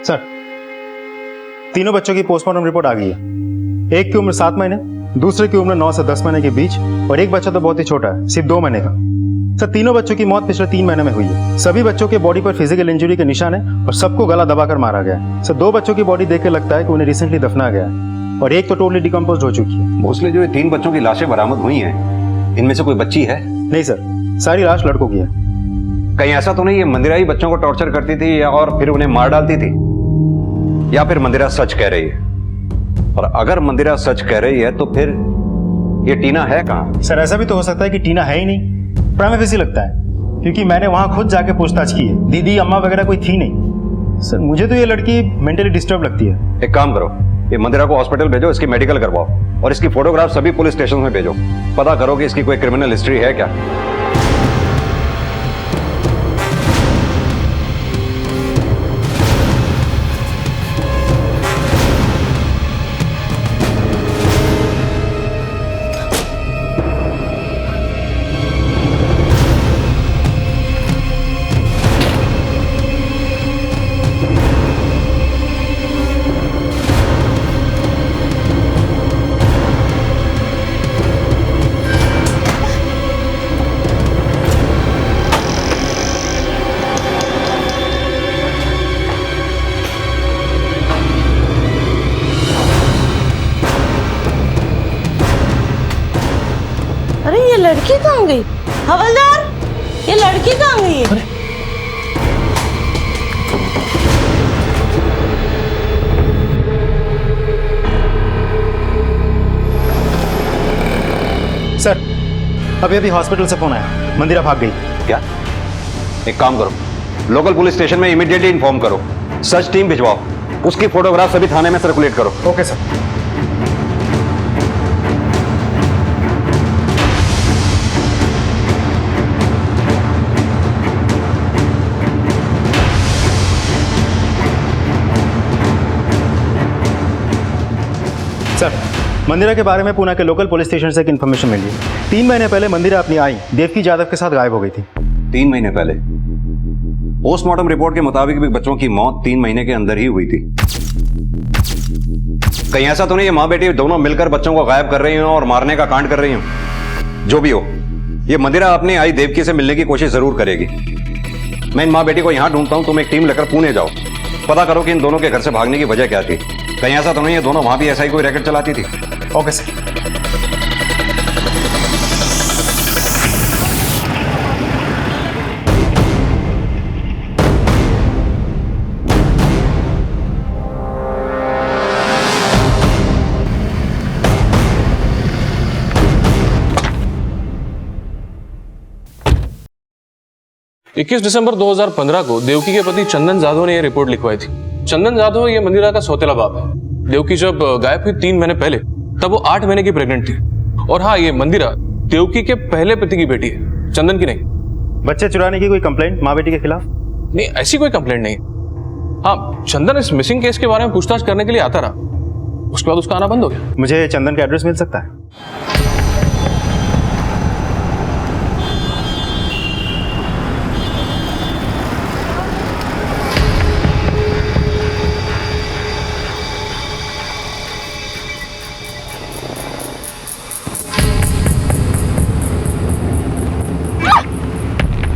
Speaker 18: सर, तीनों बच्चों की पोस्टमार्टम रिपोर्ट आ गई है। एक की उम्र 7 महीने, दूसरे की उम्र 9 से 10 महीने के बीच, और एक बच्चा तो बहुत ही छोटा है, सिर्फ 2 महीने का। सर, तीनों बच्चों की मौत पिछले 3 महीने में हुई है। सभी बच्चों के बॉडी पर फिजिकल इंजरी के निशान है और सबको गला दबाकर मारा गया है। सर, 2 बच्चों की बॉडी देख के लगता है कि उन्हें रिसेंटली दफना गया है और एक तो टोटली डिकम्पोज हो चुकी है।
Speaker 4: भोसले, जो ये 3 बच्चों की लाशें बरामद हुई हैं, इनमें से कोई बच्ची है?
Speaker 18: नहीं सर, सारी लाश लड़कों की है।
Speaker 4: कहीं ऐसा तो नहीं ये मंदिरा ही बच्चों को टॉर्चर करती थी या और फिर उन्हें मार डालती थी? या फिर मंदिरा सच कह रही है? और अगर मंदिरा सच कह रही है तो फिर ये टीना है कहाँ?
Speaker 18: सर, ऐसा भी तो हो सकता है कि टीना है ही नहीं। प्राइमा फेसी लगता है, क्योंकि मैंने वहां खुद जाके पूछताछ की है। दीदी अम्मा वगैरह कोई थी नहीं। सर, मुझे तो ये लड़की मेंटली डिस्टर्ब लगती है।
Speaker 4: एक काम करो, ये मंदिरा को हॉस्पिटल भेजो, इसकी मेडिकल करवाओ और इसकी फोटोग्राफ सभी पुलिस स्टेशन में भेजो। पता करो कि इसकी कोई क्रिमिनल हिस्ट्री है क्या।
Speaker 13: अरे ये लड़की कहाँ गई? हवलदार, ये लड़की कहाँ गई है?
Speaker 18: सर, अभी हॉस्पिटल से फोन आया, मंदिरा भाग गई।
Speaker 4: क्या? एक काम करो, लोकल पुलिस स्टेशन में इमीडिएटली इन्फॉर्म करो, सर्च टीम भिजवाओ, उसकी फोटोग्राफ सभी थाने में सर्कुलेट करो।
Speaker 18: Okay sir. सर, मंदिरा के बारे में पुणे के लोकल पुलिस स्टेशन से एक इन्फॉर्मेशन मिली है। 3 महीने पहले मंदिरा अपनी आई देवकी यादव के साथ गायब हो गई थी।
Speaker 4: 3 महीने पहले? पोस्टमार्टम रिपोर्ट के मुताबिक भी बच्चों की मौत 3 महीने के अंदर ही हुई थी। कहीं ऐसा तो नहीं ये माँ बेटी दोनों मिलकर बच्चों को गायब कर रही हो और मारने का कांड कर रही हो? जो भी हो, ये मंदिरा अपनी आई देवकी से मिलने की कोशिश जरूर करेगी। मैं इन माँ बेटी को यहां ढूंढता हूं, तुम एक टीम लेकर पुणे जाओ, पता करो कि इन दोनों के घर से भागने की वजह क्या थी। कहीं ऐसा तो नहीं ये दोनों वहां भी ऐसा ही कोई रैकेट चलाती थी?
Speaker 18: Okay sir.
Speaker 22: इक्कीस दिसंबर 2015 को देवकी के पति चंदन जाधव ने यह रिपोर्ट लिखवाई थी। चंदन जाधव ये मंदिरा का सौतेला बाप है। देवकी जब गायब हुई 3 महीने पहले, तब वो 8 महीने की प्रेग्नेंट थी। और हाँ, ये मंदिरा देवकी के पहले पति की बेटी है, चंदन की नहीं।
Speaker 18: बच्चे चुराने की कोई कंप्लेंट माँ बेटी के खिलाफ?
Speaker 22: नहीं, ऐसी कोई कंप्लेंट नहीं। हाँ, चंदन इस मिसिंग केस के बारे में पूछताछ करने के लिए आता रहा, उसके बाद उसका आना बंद हो गया।
Speaker 18: मुझे चंदन का एड्रेस मिल सकता है?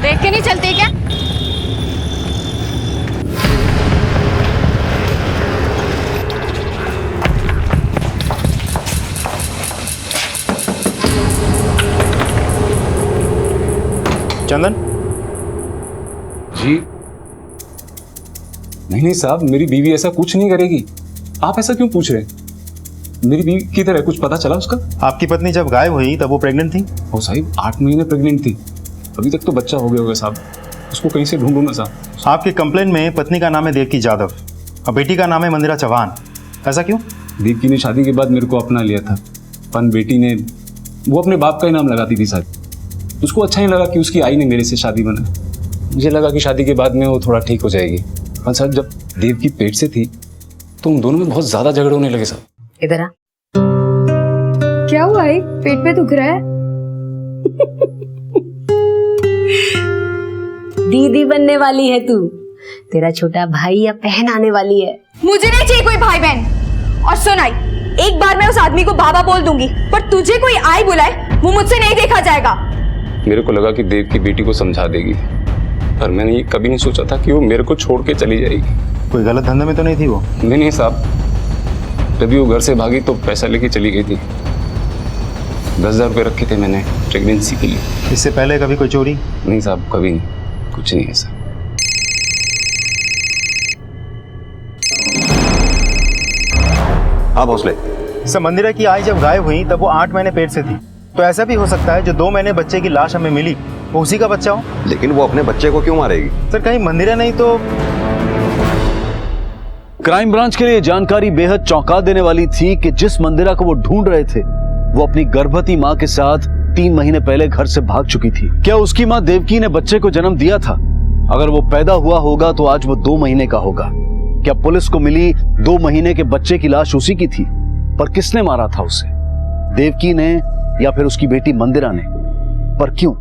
Speaker 21: देख के नहीं चलती क्या?
Speaker 18: चंदन
Speaker 22: जी नहीं साहब, मेरी बीवी ऐसा कुछ नहीं करेगी। आप ऐसा क्यों पूछ रहे हैं? मेरी बीवी किधर है, कुछ पता चला उसका?
Speaker 18: आपकी पत्नी जब गायब हुई तब वो प्रेग्नेंट थी?
Speaker 22: ओ साहिब 8 महीने प्रेग्नेंट थी, अभी तक तो बच्चा हो गया होगा साहब। उसको कहीं से ढूंढूं मैं साहब।
Speaker 18: आपके कंप्लेंट में पत्नी का नाम है देवकी जाधव और बेटी का नाम है मंदिरा चौहान, ऐसा क्यों?
Speaker 22: देवकी ने शादी के बाद मेरे को अपना लिया था, पर बेटी ने वो अपने बाप का ही नाम लगाती थी शायद। उसको अच्छा ही लगा कि उसकी आई ने मेरे से शादी बनाई। मुझे लगा कि शादी के बाद में वो थोड़ा ठीक हो जाएगी, पर सर जब देवकी पेट से थी तो उन दोनों में बहुत ज्यादा झगड़े होने लगे साहब।
Speaker 21: इधर आ। क्या हुआ है? पेट में दुख रहा है?
Speaker 17: दीदी बनने वाली है तू, तेरा छोटा भाई या बहन आने वाली है।
Speaker 21: मुझे नहीं चाहिए कोई भाई बहन। और सुनाई, एक बार मैं उस आदमी को बाबा बोल दूंगी, पर तुझे कोई आई बुलाए वो मुझसे नहीं देखा जाएगा।
Speaker 22: मेरे को लगा कि देव की बेटी को समझा देगी, पर मैंने ये कभी नहीं सोचा था कि वो मेरे को छोड़ के चली जाएगी।
Speaker 18: कोई गलत धंधे में तो नहीं थी वो?
Speaker 22: नहीं साहब, जब वो घर से भागी तो पैसा लेके चली गई थी। 10,000 रुपये रखे थे मैंने प्रेगनेंसी के लिए।
Speaker 18: इससे पहले कभी कोई चोरी?
Speaker 22: नहीं साहब, कभी नहीं, कुछ नहीं है सर।
Speaker 4: हाँ भोसले।
Speaker 18: सर मंदिरा की आई जब गायब हुई तब वो 8 महीने पेट से थी, तो ऐसा भी हो सकता है जो 2 महीने बच्चे की लाश हमें मिली वो उसी का बच्चा हो।
Speaker 4: लेकिन वो अपने बच्चे को क्यों मारेगी?
Speaker 18: सर कहीं मंदिरा नहीं तो?
Speaker 1: क्राइम ब्रांच के लिए जानकारी बेहद चौंका देने वाली थी कि जिस मंदिरा को वो ढूंढ रहे थे वो अपनी गर्भवती मां के साथ 3 महीने पहले घर से भाग चुकी थी। क्या उसकी मां देवकी ने बच्चे को जन्म दिया था? अगर वो पैदा हुआ होगा तो आज वो 2 महीने का होगा। क्या पुलिस को मिली 2 महीने के बच्चे की लाश उसी की थी? पर किसने मारा था उसे? देवकी ने या फिर उसकी बेटी मंदिरा ने? पर क्यों?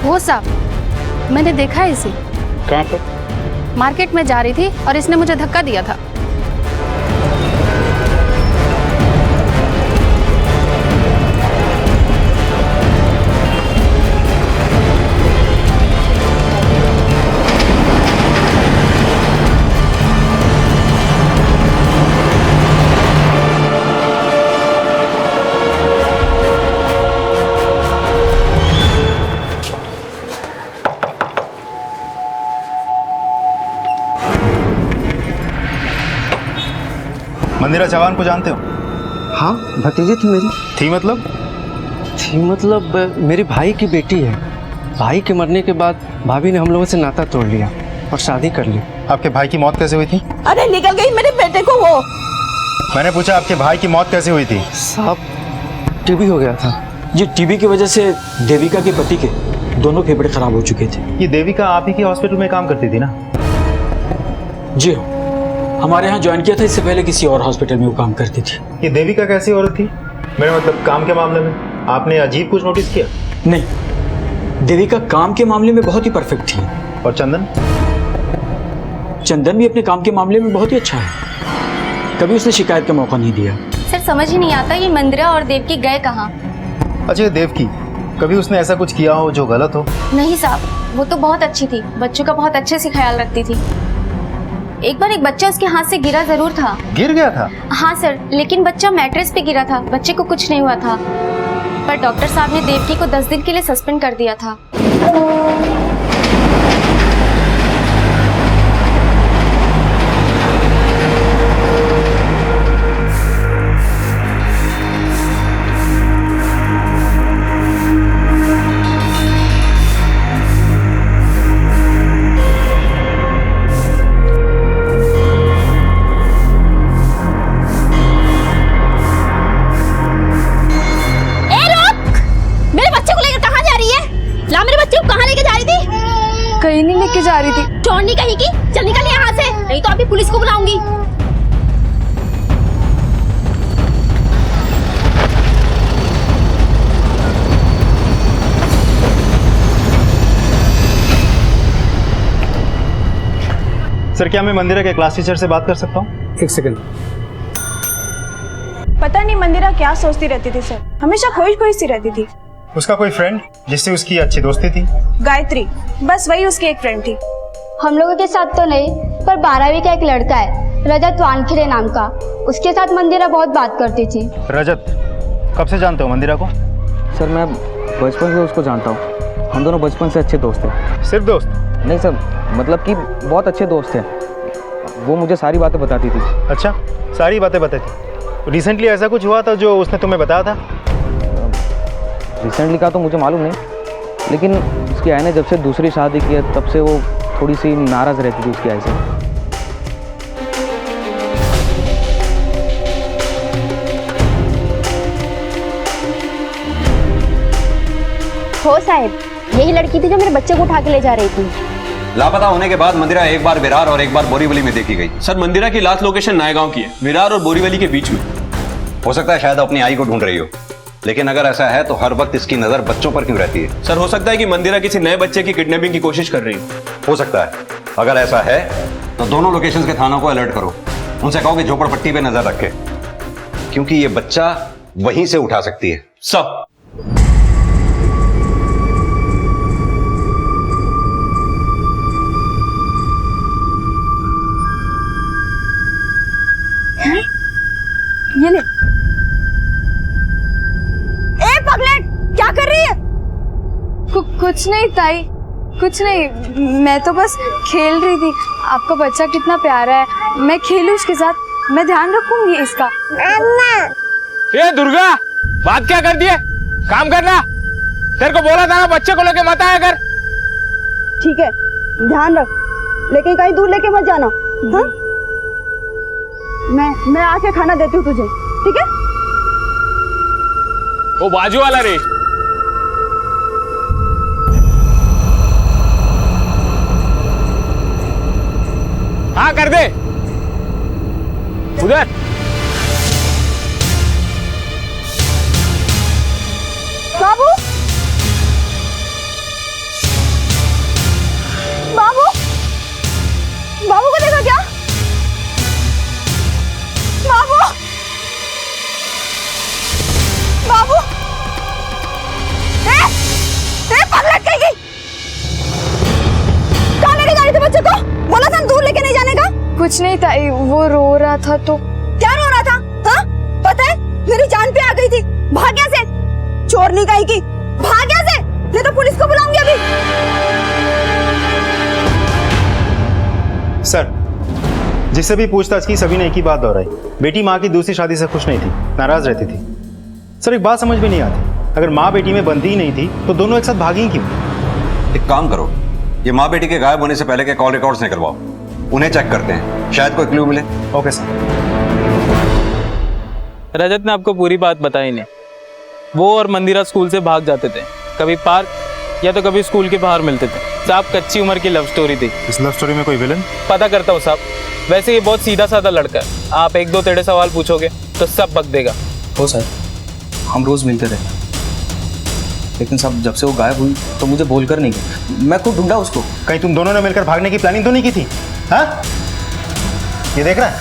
Speaker 21: वो साहब, मैंने देखा है इसे।
Speaker 22: कहाँ पर?
Speaker 21: मार्केट में जा रही थी और इसने मुझे धक्का दिया था।
Speaker 18: मंदिरा चौहान को जानते हो?
Speaker 7: हाँ, भतीजी थी मेरी।
Speaker 18: थी मतलब?
Speaker 7: थी मतलब मेरे भाई की बेटी है। भाई के मरने के बाद भाभी ने हम लोगों से नाता तोड़ लिया और शादी कर ली।
Speaker 18: आपके भाई की मौत कैसे हुई थी?
Speaker 9: अरे निकल गई मेरे बेटे को वो।
Speaker 18: मैंने पूछा आपके भाई की मौत कैसे हुई थी?
Speaker 7: साहब टीबी हो गया था।
Speaker 8: ये टीबी की वजह से देविका के पति के दोनों फेफड़े खराब हो चुके थे।
Speaker 18: ये देविका आप ही के हॉस्पिटल में काम करती थी ना?
Speaker 8: जी हाँ, हमारे यहाँ ज्वाइन किया था, इससे पहले किसी और हॉस्पिटल में वो काम करती थी।
Speaker 18: ये देविका कैसी औरत थी? मेरा मतलब काम के मामले में आपने अजीब कुछ नोटिस किया?
Speaker 8: नहीं, देविका काम के मामले में बहुत ही परफेक्ट थी।
Speaker 18: और चंदन?
Speaker 8: चंदन भी अपने काम के मामले में बहुत ही अच्छा है, कभी उसने शिकायत का मौका नहीं दिया।
Speaker 21: सर समझ ही नहीं आता ये मंदिरा और देवकी गए कहाँ?
Speaker 18: अच्छा देवकी, कभी उसने ऐसा कुछ किया हो जो गलत हो?
Speaker 21: नहीं साहब, वो तो बहुत अच्छी थी, बच्चों का बहुत अच्छे से ख्याल रखती थी। एक बार एक बच्चा उसके हाथ से गिरा जरूर था।
Speaker 18: गिर गया था?
Speaker 21: हाँ सर, लेकिन बच्चा मैट्रेस पे गिरा था, बच्चे को कुछ नहीं हुआ था। पर डॉक्टर साहब ने देवकी को 10 दिन के लिए सस्पेंड कर दिया था। कहीं नहीं लेके जा रही थी।
Speaker 17: चोरनी कहीं की? चल निकल यहाँ से, नहीं तो अभी पुलिस को बुलाऊंगी।
Speaker 18: सर क्या मैं मंदिरा के क्लास टीचर से बात कर सकता हूँ?
Speaker 15: एक सेकंड।
Speaker 11: पता नहीं मंदिरा क्या सोचती रहती थी सर, हमेशा खोज खोज सी रहती थी।
Speaker 18: उसका कोई फ्रेंड जिससे उसकी अच्छी दोस्ती थी?
Speaker 11: गायत्री, बस वही उसकी एक फ्रेंड थी।
Speaker 14: हम लोगों के साथ तो नहीं, पर 12वीं का एक लड़का है रजत वानखेड़े नाम का, उसके साथ मंदिरा बहुत बात करती थी।
Speaker 18: रजत, कब से जानते हो मंदिरा को?
Speaker 23: सर मैं बचपन से उसको जानता हूँ, हम दोनों बचपन से अच्छे दोस्त हैं।
Speaker 18: सिर्फ दोस्त?
Speaker 23: नहीं सर, मतलब कि बहुत अच्छे दोस्त हैं। वो मुझे सारी बातें बताती थी।
Speaker 18: अच्छा, सारी बातें बताती। रिसेंटली ऐसा कुछ हुआ था जो उसने तुम्हें बताया था?
Speaker 23: रिसेंटली का तो मुझे मालूम नहीं, लेकिन उसकी आई ने जब से दूसरी शादी की है तब से वो थोड़ी सी नाराज़ रहती थी उसकी आई से।
Speaker 14: हो साहब, यही लड़की थी जो मेरे बच्चे को उठा के ले जा रही थी।
Speaker 4: लापता होने के बाद मंदिरा एक बार विरार और एक बार बोरीवली में देखी गई।
Speaker 22: सर मंदिरा की लास्ट लोकेशन नायगांव की है, विरार और बोरीवली के बीच में।
Speaker 4: हो सकता है शायद अपनी आई को ढूंढ रही हो, लेकिन अगर ऐसा है तो हर वक्त इसकी नजर बच्चों पर क्यों रहती है?
Speaker 22: सर हो सकता है कि मंदिरा किसी नए बच्चे की किडनैपिंग की कोशिश कर रही
Speaker 4: हो सकता है। अगर ऐसा है तो दोनों लोकेशंस के थानों को अलर्ट करो, उनसे कहो कि झोपड़पट्टी पे नजर रखे, क्योंकि ये बच्चा वहीं से उठा सकती है।
Speaker 22: सब
Speaker 10: ये ले। ए पगलेट, क्या कर रही है? कुछ नहीं ताई, कुछ नहीं, मैं तो बस खेल रही थी। आपका बच्चा कितना प्यारा है, मैं खेलूं उसके साथ, मैं ध्यान रखूंगी इसका।
Speaker 24: ये दुर्गा, बात क्या कर दी है? काम करना। तेरे को बोला था ना बच्चे को लेके मत आया कर।
Speaker 25: ठीक है, ध्यान रख, लेकिन कहीं दूर लेके मत जाना। हाँ? मैं आके खाना देती हूँ तुझे, ठीक है?
Speaker 24: वो बाजू वाला रे। हाँ कर दे उधर।
Speaker 25: बाबू, बाबू, बाबू को देखा क्या? बाबू, बाबू, पगलेट कहीं गई? कहाँ लेके जा रही थी बच्चे को? बोला था दूर लेके नहीं जाने का।
Speaker 10: कुछ नहीं ताई, वो रो रहा था तो।
Speaker 25: क्या रो रहा था? हाँ? पता है मेरी जान पे आ गई थी। भाग यहाँ से, चोरनी कहीं की, भाग यहाँ से, नहीं तो पुलिस को बुलाऊंगी अभी।
Speaker 18: सर, जिससे भी पूछताछ की सभी ने एक ही बात दोहराई, बेटी माँ की दूसरी शादी से खुश नहीं थी, नाराज रहती थी। सर एक बात समझ में नहीं आती, अगर माँ बेटी में बनती ही नहीं थी तो दोनों एक साथ भागी क्यों?
Speaker 4: एक काम करो, ये माँ बेटी के गायब होने से पहले के कॉल रिकॉर्ड्स निकलवाओ, उन्हें चेक करते हैं, शायद कोई क्लू मिले।
Speaker 18: Okay sir.
Speaker 24: रजत ने आपको पूरी बात बताई नहीं। वो और मंदिरा स्कूल से भाग जाते थे, कभी पार्क या तो कभी स्कूल के बाहर मिलते थे। साहब कच्ची उम्र की लव स्टोरी थी।
Speaker 18: इस लव स्टोरी में कोई विलन?
Speaker 24: पता करता हूँ साहब, वैसे ये बहुत सीधा साधा लड़का है, आप एक दो टेढ़े सवाल पूछोगे तो सब बक देगा।
Speaker 23: हो सर, हम रोज मिलते थे, लेकिन साहब जब से वो गायब हुई तो मुझे बोलकर नहीं गई, मैं खुद ढूंढा उसको।
Speaker 18: कहीं तुम दोनों ने मिलकर भागने की प्लानिंग तो नहीं की थी? हाँ? ये देख रहा है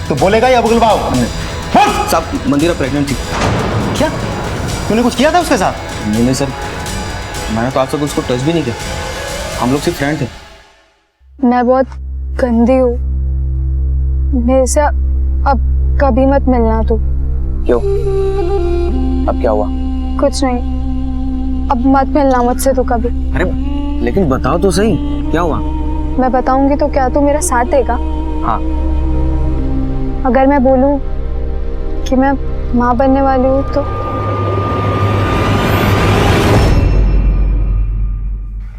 Speaker 18: तो बोलेगा या बुगलवाओ?
Speaker 23: साहब मंदिरा प्रेग्नेंट थी।
Speaker 18: क्या तूने कुछ किया था उसके साथ?
Speaker 23: नहीं सर, मैंने तो आज तक उसको टच भी नहीं किया, हम लोग सिर्फ फ्रेंड थे।
Speaker 10: मैं बहुत गंदी हूँ, मेरे से अब कभी मत मिलना तू।
Speaker 23: क्यों? अब क्या हुआ?
Speaker 10: कुछ नहीं, अब मत मिलना मुझसे तू कभी।
Speaker 23: अरे लेकिन बताओ तो सही, क्या हुआ?
Speaker 10: मैं बताऊंगी तो क्या तू मेरा साथ देगा?
Speaker 23: हाँ।
Speaker 10: अगर मैं बोलूं कि मैं माँ बनने वाली हूँ तो?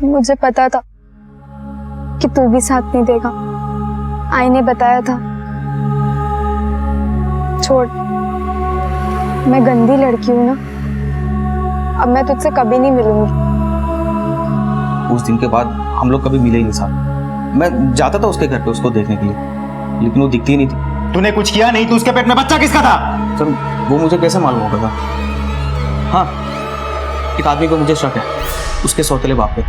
Speaker 10: मुझे पता था कि तू भी साथ नहीं देगा, आई ने बताया था। छोड़, मैं गंदी लड़की हूँ ना, अब मैं तुझसे कभी नहीं मिलूंगी।
Speaker 23: उस दिन के बाद हम लोग कभी मिले ही नहीं साथ। मैं जाता था उसके घर पे उसको देखने के लिए, लेकिन वो दिखती ही नहीं थी।
Speaker 18: तूने कुछ किया नहीं तो उसके पेट में बच्चा किसका था?
Speaker 23: सर वो मुझे कैसे मालूम होगा? हाँ, एक आदमी को मुझे शक है, उसके सौतेले बाप पे।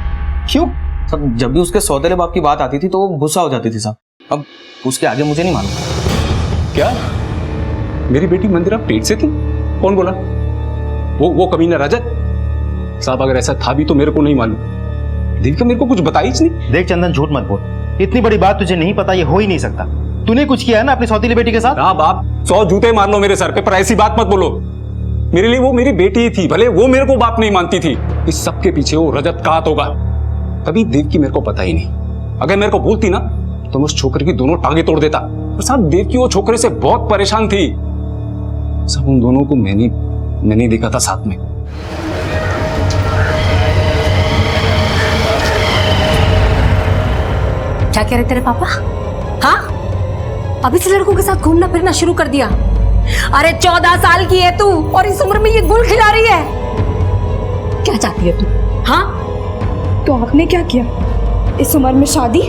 Speaker 18: क्यों?
Speaker 23: सर जब भी उसके सौतेले बाप की बात आती थी तो वो गुस्सा हो जाती थी साहब। अब उसके आगे मुझे नहीं मालूम।
Speaker 22: क्या?
Speaker 2: मेरी बेटी मंदिरा पेट से थी? कौन बोला? वो कमीना रजत? साहब अगर ऐसा था भी तो मेरे को नहीं मालूम। देविका मेरे को कुछ बताई ही नहीं।
Speaker 18: देख चंदन, झूठ मत बोल। इतनी बड़ी बात तुझे नहीं पता, ये हो ही नहीं सकता। तूने कुछ किया है ना अपनी सौतीली बेटी के साथ?
Speaker 2: हाँ बाप, 100 जूते मार लो मेरे सर पे, पर ऐसी बात मत बोलो। मेरे लिए वो मेरी बेटी ही थी, भले वो मेरे को बाप नहीं मानती थी। इस सब के पीछे वो रजत का हाथ होगा। कभी देवकी मेरे को पता ही नहीं। अगर मेरे को बोलती ना तो मैं उस छोकरे की दोनों टांगे तोड़ देता। पर साहब देवकी वो छोकरे से बहुत परेशान थी। सब उन दोनों को मैंने देखा था साथ में।
Speaker 21: क्या कह रहे तेरे पापा? हाँ, अभी से लड़कों के साथ घूमना फिरना शुरू कर दिया? अरे 14 साल की है तू और इस उम्र में ये गुल खिला रही है। क्या चाहती है तू? हाँ,
Speaker 11: तो आपने क्या किया? इस उम्र में शादी?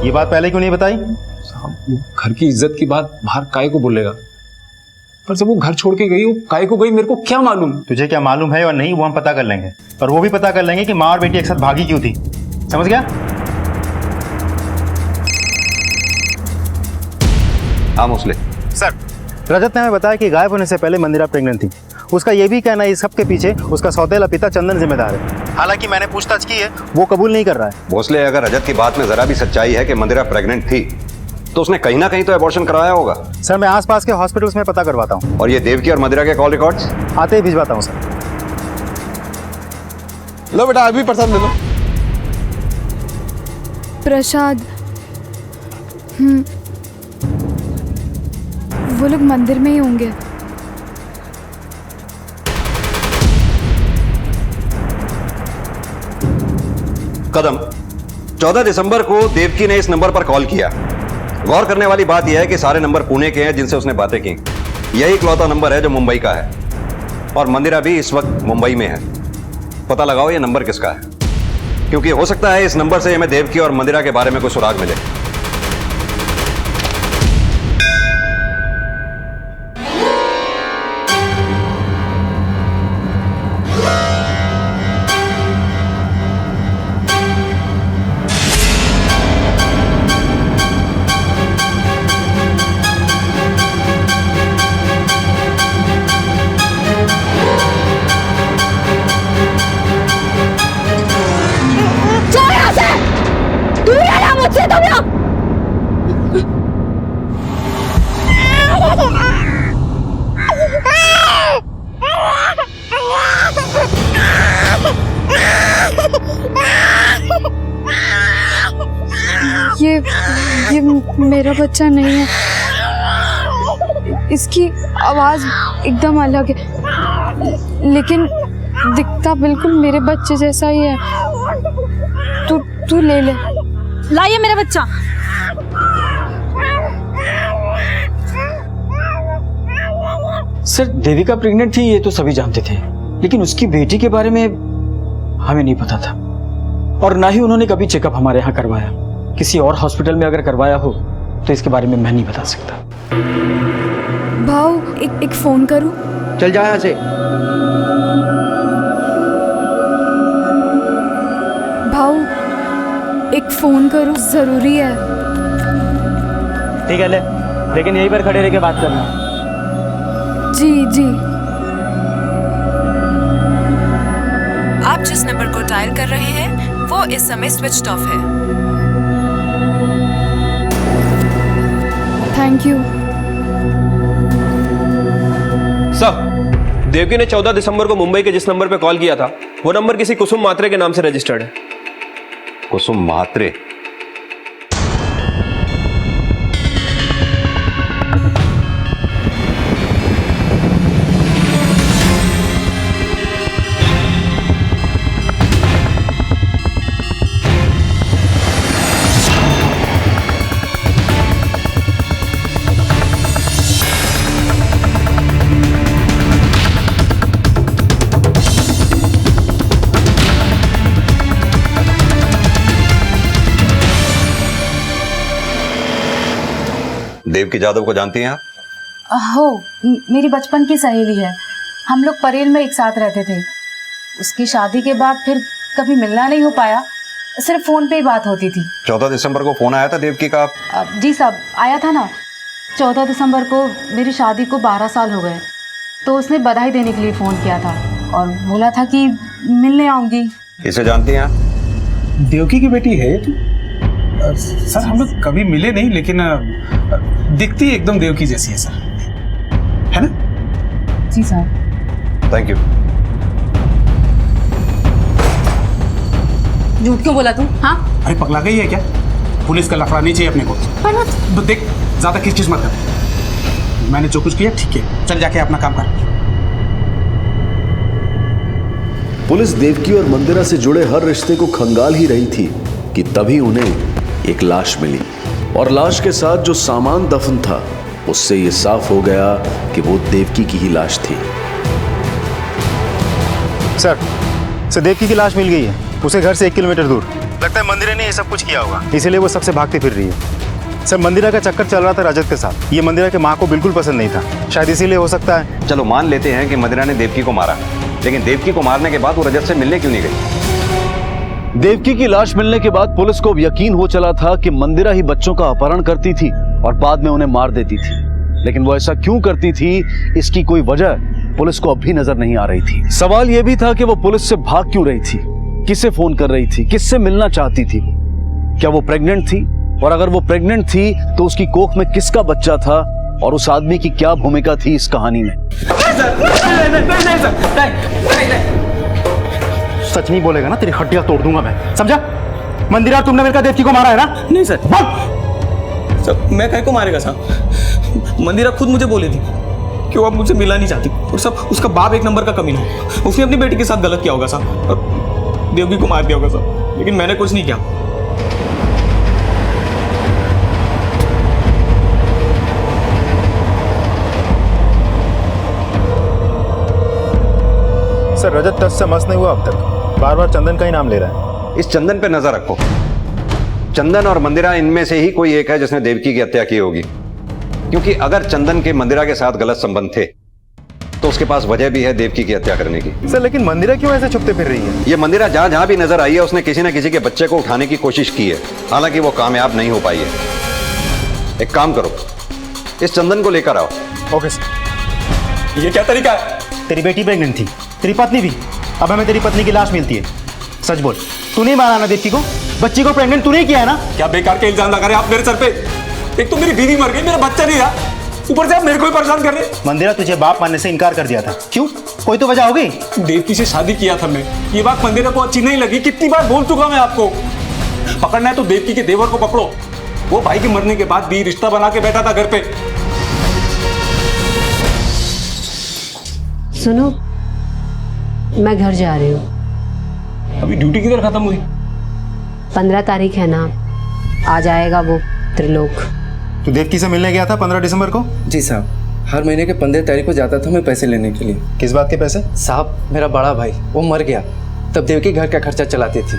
Speaker 18: ये बात पहले क्यों नहीं बताई?
Speaker 2: साहब घर की इज्जत की बात बाहर काय को बोलेगा? पर जब वो घर छोड़ के गई, वो काय को गई, मेरे को क्या मालूम?
Speaker 18: तुझे क्या मालूम है और नहीं वो हम पता कर लेंगे। और वो भी पता कर लेंगे कि माँ और बेटी एक साथ भागी क्यों थी। समझ गया?
Speaker 4: हाँ मोस्ले
Speaker 18: सर, रजत ने हमें बताया कि गायब होने से पहले मंदिरा प्रेग्नेंट थी। उसका ये भी कहना है इस सब के पीछे उसका सौतेला पिता चंदन जिम्मेदार है। हालांकि मैंने पूछताछ की है, वो कबूल नहीं कर रहा है।
Speaker 4: भोसले, अगर रजत की बात में जरा भी सच्चाई है कि मंदिरा प्रेग्नेंट थी तो उसने कहीं ना कहीं तो एबॉर्शन कराया होगा।
Speaker 18: सर, मैं आसपास के हॉस्पिटल्स में पता करवाता हूँ।
Speaker 4: और ये देवकी और मंदिरा के कॉल रिकॉर्ड्स
Speaker 18: आते ही भिजवाता हूँ सर।
Speaker 6: लो बेटा, अभी प्रसाद ले लो।
Speaker 11: प्रसाद? वो लोग मंदिर में ही होंगे।
Speaker 4: कदम, 14 दिसंबर को देवकी ने इस नंबर पर कॉल किया। गौर करने वाली बात यह है कि सारे नंबर पुणे के हैं जिनसे उसने बातें की। यही इकलौता नंबर है जो मुंबई का है। और मंदिरा भी इस वक्त मुंबई में है। पता लगाओ ये नंबर किसका है, क्योंकि हो सकता है इस नंबर से हमें देवकी और मंदिरा के बारे में कोई सुराग मिले।
Speaker 11: ये मेरा बच्चा नहीं है। इसकी आवाज एकदम अलग है, लेकिन दिखता बिल्कुल मेरे बच्चे जैसा ही है। तू ले ले।
Speaker 21: लाइए मेरा बच्चा।
Speaker 8: सर, देविका प्रेग्नेंट थी ये तो सभी जानते थे, लेकिन उसकी बेटी के बारे में हमें नहीं पता था। और ना ही उन्होंने कभी चेकअप हमारे यहाँ करवाया। किसी और हॉस्पिटल में अगर करवाया हो तो इसके बारे में मैं नहीं बता सकता।
Speaker 11: भाऊ, एक फोन करूं?
Speaker 7: चल जा यहाँ से।
Speaker 11: भाऊ, एक फोन करूं, जरूरी है।
Speaker 7: ठीक है ले, लेकिन यहीं पर खड़े रह के बात करना।
Speaker 11: जी जी।
Speaker 12: आप जिस नंबर को डायल कर रहे हैं वो इस समय स्विच्ड ऑफ है।
Speaker 11: Thank you.
Speaker 3: सर, देवकी ने 14 दिसंबर को मुंबई के जिस नंबर पे कॉल किया था वो नंबर किसी कुसुम मात्रे के नाम से रजिस्टर्ड है।
Speaker 4: कुसुम मात्रे? देवकी जादव को जानती हैं आप?
Speaker 17: हो, मेरी बचपन की सहेली है। हम लोग परेल में एक साथ रहते थे। उसकी शादी के बाद फिर कभी मिलना नहीं हो पाया, सिर्फ फोन पे ही बात होती थी।
Speaker 4: 14 दिसंबर को फोन आया था देवकी का?
Speaker 17: जी साहब, आया था ना। 14 दिसंबर को मेरी शादी को 12 साल हो गए, तो उसने बधाई देने के लिए फ़ोन किया था और बोला था कि मिलने आऊँगी।
Speaker 4: इसे जानती हैं आप?
Speaker 15: देवकी की बेटी है तू? सर हम लोग कभी मिले नहीं, लेकिन दिखती एकदम देवकी जैसी है सर, है ना?
Speaker 17: जी सर।
Speaker 4: Thank you.
Speaker 21: झूठ क्यों बोला तू? हाँ
Speaker 15: अरे पगला गई है क्या? पुलिस का लफड़ा नहीं चाहिए अपने को। तो देख ज्यादा किस मत कर, मैंने जो कुछ किया ठीक है, चल जाके अपना काम कर।
Speaker 1: पुलिस देवकी और मंदिरा से जुड़े हर रिश्ते को खंगाल ही रही थी कि तभी उन्हें एक लाश मिली, और लाश के साथ जो सामान दफन था उससे ये साफ हो गया कि वो देवकी की ही लाश थी।
Speaker 18: सर देवकी की लाश मिल गई है, उसे घर से 1 किलोमीटर दूर। लगता है मंदिरा ने ये सब कुछ किया होगा, इसीलिए वो सबसे भागती फिर रही है। सर मंदिरा का चक्कर चल रहा था रजत के साथ, ये मंदिरा के माँ को बिल्कुल पसंद नहीं था, शायद इसीलिए हो सकता है।
Speaker 4: चलो मान लेते हैं कि मंदिरा ने देवकी को मारा, लेकिन देवकी को मारने के बाद वो रजत से मिलने क्यों नहीं गई?
Speaker 1: देवकी की लाश मिलने के बाद पुलिस को यकीन हो चला था कि मंदिरा ही बच्चों का अपहरण करती थी और बाद में उन्हें मार देती थी, लेकिन वो ऐसा क्यों करती थी इसकी कोई वजह पुलिस को अब भी नजर नहीं आ रही थी। सवाल यह भी था कि वो पुलिस से भाग क्यों रही थी, किसे फोन कर रही थी, किससे मिलना चाहती थी, क्या वो प्रेग्नेंट थी, और अगर वो प्रेग्नेंट थी तो उसकी कोख में किसका बच्चा था और उस आदमी की क्या भूमिका थी इस कहानी में।
Speaker 18: सच नहीं बोलेगा ना तेरी हड्डियां तोड़ दूंगा मैं, समझा? मंदिरा तुमने मेरे का देवकी को मारा है ना?
Speaker 23: नहीं सर। सर मैं कहीं को मारेगा साहब, मंदिरा खुद मुझे बोली थी कि वो अब मुझसे मिला नहीं चाहती, और सब उसका बाप एक नंबर का कमीना है, उसने अपनी बेटी के साथ गलत किया होगा साहब और देवकी को मार दिया होगा साहब, लेकिन मैंने कुछ नहीं किया।
Speaker 18: सर रजत टच से मस नहीं हुआ अब तक, बार बार चंदन का ही नाम ले रहा है।
Speaker 4: इस चंदन पे नजर रखो, चंदन और मंदिरा इनमें से ही कोई एक है जिसने देवकी की हत्या की होगी, क्योंकि अगर चंदन के मंदिरा के साथ गलत संबंध थे तो उसके पास वजह भी है देवकी की हत्या करने की।
Speaker 18: सर लेकिन मंदिरा क्यों ऐसे छुपते फिर रही है?
Speaker 4: ये मंदिरा जहां जहां भी नजर आई है उसने किसी न किसी के बच्चे को उठाने की कोशिश की है, हालांकि वो कामयाब नहीं हो पाई है। एक काम करो, इस चंदन को लेकर आओ।
Speaker 18: Okay sir.
Speaker 4: ये क्या तरीका है?
Speaker 18: तेरी बेटी प्रेग्नेंट थी, तेरी पत्नी भी, अब हमें तेरी पत्नी की लाश मिलती है। सच बोल, तू नहीं मारा ना देवकी को? बच्ची को प्रेग्नेंट तूने किया है ना?
Speaker 2: क्या बेकार के इल्जाम लगा रहे आप मेरे सर पे? एक तो मेरी बीवी मर गई, मेरा बच्चा नहीं रहा, ऊपर से आप मेरे को ही परेशान कर रहे।
Speaker 18: मंदिरा तुझे बाप मानने से इनकार कर दिया था, क्यों? कोई तो वजह हो गई?
Speaker 2: देवकी से शादी किया था मैं, ये बात मंदिरा को अच्छी नहीं लगी, कितनी बार बोल चुका मैं आपको। पकड़ना है तो देवकी के देवर को पकड़ो, वो भाई के मरने के बाद भी रिश्ता बना के बैठा था घर पे।
Speaker 21: सुनो, मैं घर जा रही हूँ।
Speaker 2: अभी ड्यूटी किधर खत्म हुई?
Speaker 21: 15 तारीख है ना, आ जाएगा वो त्रिलोक।
Speaker 18: तू देवकी से मिलने गया था 15 दिसंबर को?
Speaker 7: जी साहब, हर महीने के 15 तारीख को जाता था मैं पैसे लेने के लिए।
Speaker 18: किस बात के पैसे?
Speaker 7: साहब मेरा बड़ा भाई वो मर गया, तब देवकी घर का खर्चा चलाती थी।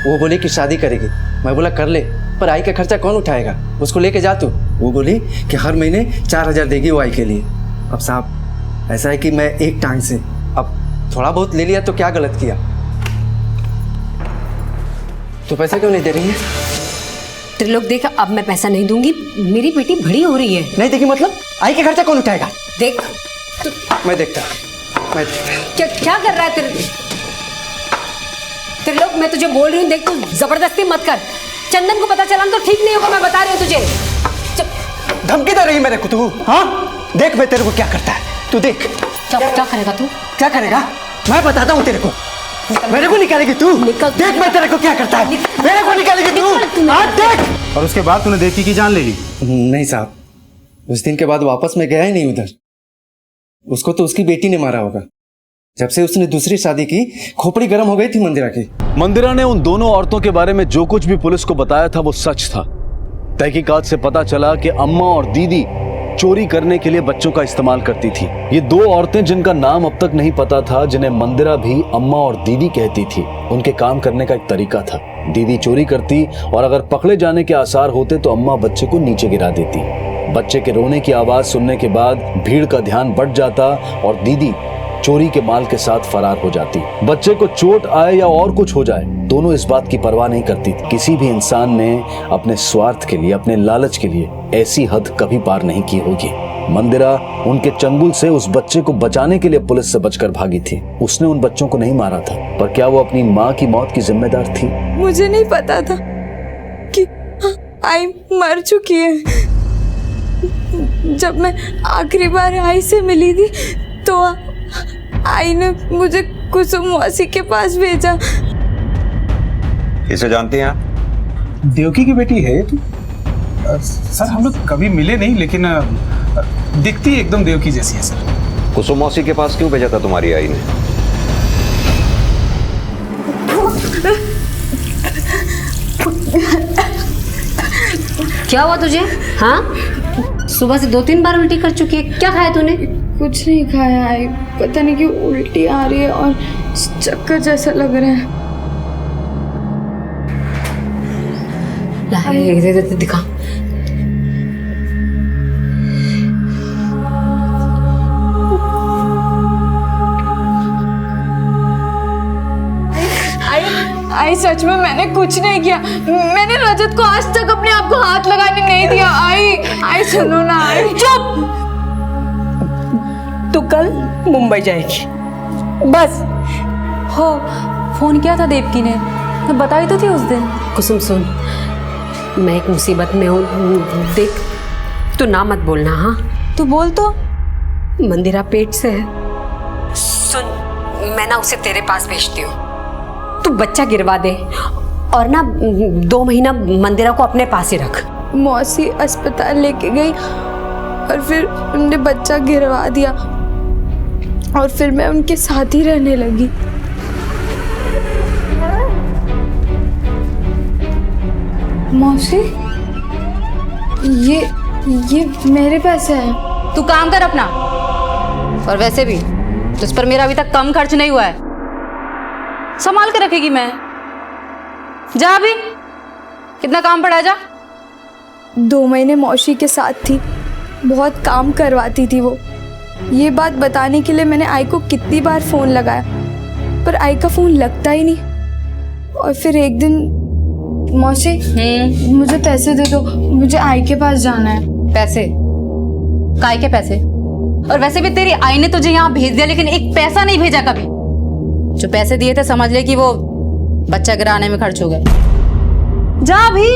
Speaker 7: वो बोली कि शादी करेगी, मैं बोला कर ले, पर आई का खर्चा कौन उठाएगा, उसको लेके जा तू। वो बोली कि हर महीने 4000 देगी वो आई के लिए। अब साहब ऐसा है कि मैं एक टांग से, अब थोड़ा बहुत ले लिया तो क्या गलत किया? तो पैसा क्यों नहीं दे रही है?
Speaker 21: त्रिलोक देख, अब मैं पैसा नहीं दूंगी, मेरी बेटी बड़ी हो रही है।
Speaker 7: नहीं देखी मतलब? आई का खर्चा कौन उठाएगा?
Speaker 21: देख तू,
Speaker 7: मैं देखता।
Speaker 21: क्या कर रहा है त्रिलोक, मैं तुझे बोल रही हूँ, देख तू जबरदस्ती मत कर। चंदन को पता चला तो ठीक नहीं होगा, मैं बता रही हूँ तुझे।
Speaker 7: धमकी दे रही मेरे को तू? हाँ देख मैं तेरे को क्या करता है, तू देख।
Speaker 21: क्या करेगा तू?
Speaker 7: क्या करेगा? मैं बताता हूँ तेरे को। मेरे को निकालेगी तू? निकल। देख मैं तेरे को क्या करता है, मेरे को निकालेगी तू? हाँ देख।
Speaker 18: और उसके बाद तूने देवकी की जान ले ली?
Speaker 7: नहीं साहब, उस दिन के बाद वापस मैं गया ही नहीं उधर। उसको तो उसकी बेटी ने मारा होगा, जब से उसने दूसरी शादी की खोपड़ी गर्म हो गई थी मंदिरा की।
Speaker 1: मंदिरा ने उन दोनों औरतों के बारे में जो कुछ भी पुलिस को बताया था वो सच था। तहकीकात से पता चला कि अम्मा और दीदी चोरी करने के लिए बच्चों का इस्तेमाल करती थी। ये दो औरतें जिनका नाम अब तक नहीं पता था, जिन्हें मंदिरा भी अम्मा और दीदी कहती थी, उनके काम करने का एक तरीका था। दीदी चोरी करती और अगर पकड़े जाने के आसार होते तो अम्मा बच्चे को नीचे गिरा देती। बच्चे के रोने की आवाज सुनने के बाद भीड़ का ध्यान बढ़ जाता और दीदी चोरी के माल के साथ फरार हो जाती। बच्चे को चोट आए या और कुछ हो जाए, दोनों इस बात की परवाह नहीं करती थी। किसी भी इंसान ने अपने स्वार्थ के लिए, अपने लालच के लिए ऐसी हद कभी पार नहीं की होगी। मंदिरा उनके चंगुल से उस बच्चे को बचाने के लिए पुलिस से बचकर भागी थी। उसने उन बच्चों को नहीं मारा था, पर क्या वो अपनी माँ की मौत की जिम्मेदार थी?
Speaker 25: मुझे नहीं पता था कि आई मर चुकी है। जब मैं आखिरी बार आई से मिली थी तो आई ने मुझे कुसुम मौसी के पास भेजा।
Speaker 4: इसे जानती हैं आप?
Speaker 15: देवकी की बेटी है तू? सर हम लोग कभी मिले नहीं, लेकिन दिखती एकदम देवकी जैसी है सर।
Speaker 4: कुसुम मौसी के पास क्यों भेजा था तुम्हारी आई ने?
Speaker 21: क्या हुआ तुझे? हाँ, सुबह से 2-3 बार उल्टी कर चुकी है। क्या खाया तूने?
Speaker 11: कुछ नहीं खाया आई, पता नहीं क्यों उल्टी आ रही है और चक्कर जैसा लग रहा है।
Speaker 21: दिखा।
Speaker 11: आई सच में मैंने कुछ नहीं किया। मैंने रजत को आज तक अपने आप को हाथ लगाने नहीं दिया। आई सुनो ना। आई
Speaker 21: चुप। तू कल मुंबई जाएगी बस।
Speaker 11: हो फोन किया था देवकी ने, मैं बताई तो थी उस दिन।
Speaker 21: कुसुम सुन, मैं एक मुसीबत में हूँ, देख तू ना मत बोलना। हाँ
Speaker 11: तू बोल तो।
Speaker 21: मंदिरा पेट से है। सुन, मैं ना उसे तेरे पास भेजती हूँ, तू बच्चा गिरवा दे और ना 2 महीना मंदिरा को अपने पास ही रख।
Speaker 11: मौसी अस्पताल लेके गई और फिर उन्होंने बच्चा गिरवा दिया और फिर मैं उनके साथ ही रहने लगी। मौसी ये मेरे पैसे हैं।
Speaker 21: तू काम कर अपना, और वैसे भी तुझ पर मेरा अभी तक कम खर्च नहीं हुआ है, संभाल के रखेगी मैं। जा अभी, कितना काम पड़ा? जा।
Speaker 11: 2 महीने मौसी के साथ थी, बहुत काम करवाती थी वो। ये बात बताने के लिए मैंने आई को कितनी बार फोन लगाया, पर आई का फोन लगता ही नहीं। और फिर एक दिन, मौसी मुझे पैसे दे दो, मुझे आई के पास जाना है।
Speaker 21: पैसे? काय के पैसे? और वैसे भी तेरी आई ने तुझे यहाँ भेज दिया, लेकिन एक पैसा नहीं भेजा कभी। जो पैसे दिए थे समझ ले कि वो बच्चा गिराने में खर्च हो गए। जा अभी।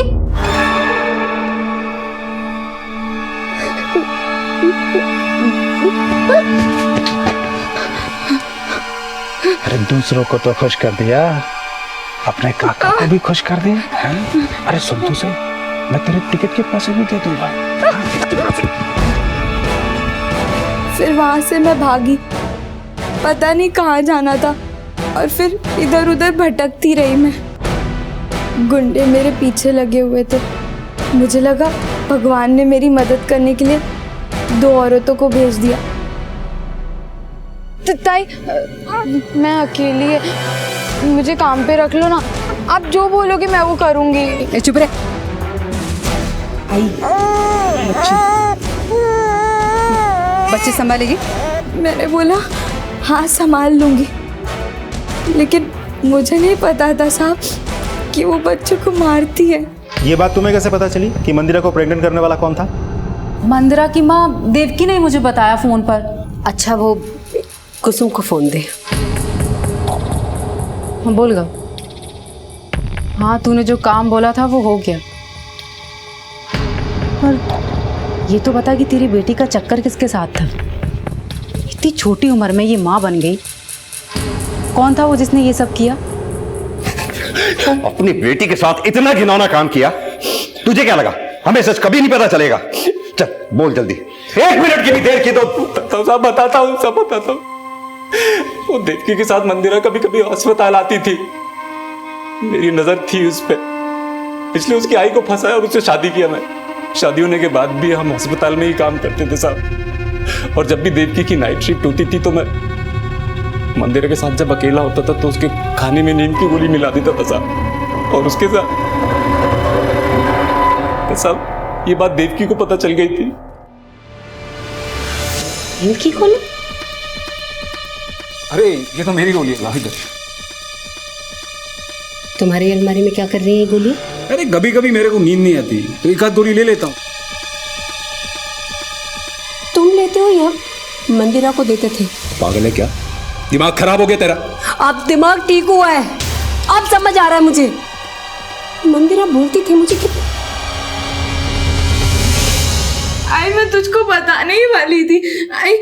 Speaker 15: अरे दूसरों को तो खुश कर दिया, अपने काका को भी खुश कर दिया है? अरे सुन तो सही, मैं तेरे टिकट के पैसे भी दे दूंगा।
Speaker 11: फिर वहां से मैं भागी, पता नहीं कहाँ जाना था, और फिर इधर उधर भटकती रही मैं। गुंडे मेरे पीछे लगे हुए थे। मुझे लगा भगवान ने मेरी मदद करने के लिए 2 औरतों को भेज दिया। ताई, मैं अकेली है, मुझे काम पे रख लो ना। आप जो बोलोगे मैं वो करूंगी।
Speaker 21: चुप रहे। आई बच्चे संभालेगी?
Speaker 11: मैंने बोला हाँ संभाल लूंगी, लेकिन मुझे नहीं पता था साहब कि वो बच्चों को मारती है।
Speaker 18: ये बात तुम्हें कैसे पता चली कि मंदिरा को प्रेग्नेंट करने वाला कौन था?
Speaker 21: मंदिरा की माँ देवकी ने मुझे बताया फोन पर। अच्छा, वो कुसुम को फोन दे। हाँ बोल गा। हाँ, तूने जो काम बोला था वो हो गया। और ये तो बता कि तेरी बेटी का चक्कर किसके साथ था? इतनी छोटी उम्र में ये माँ बन गई। कौन था वो जिसने ये सब किया?
Speaker 5: अपनी बेटी के साथ इतना घिनौना काम किया, तुझे क्या लगा हमें सच कभी नहीं पता चलेगा? चल बोल जल्दी, 1 मिनट की भी देर की तो
Speaker 2: सब बताता हूँ, सब बताता हूँ। वो देवकी के साथ मंदिरा कभी कभी अस्पताल आती थी, मेरी नजर थी उस पर, इसलिए उसकी आई को फंसाया और उससे शादी किया मैं। शादी होने के बाद भी हम अस्पताल में ही काम करते थे साहब। और जब भी देवकी की नाइट शिफ्ट होती थी तो मैं मंदिरा के साथ जब अकेला होता था तो उसके खाने में नीम की गोली मिला देता था साहब। और उसके साथ साहब ये बात देवकी को पता चल गई थी।
Speaker 21: नीम की गोली?
Speaker 2: अरे ये तो मेरी गोली है, ला इधर।
Speaker 21: तुम्हारी अलमारी में क्या कर रही है ये गोली?
Speaker 2: अरे कभी कभी मेरे को नींद नहीं आती तो एक आध गोली ले लेता हूँ।
Speaker 21: तुम लेते हो या मंदिरा को देते थे?
Speaker 2: पागल है क्या? दिमाग खराब हो गया तेरा?
Speaker 21: अब दिमाग ठीक हुआ है, अब समझ आ रहा है मुझे। मंदिरा बोलती थी मुझे कि
Speaker 25: आई मैं तुझको बताने ही वाली थी। आई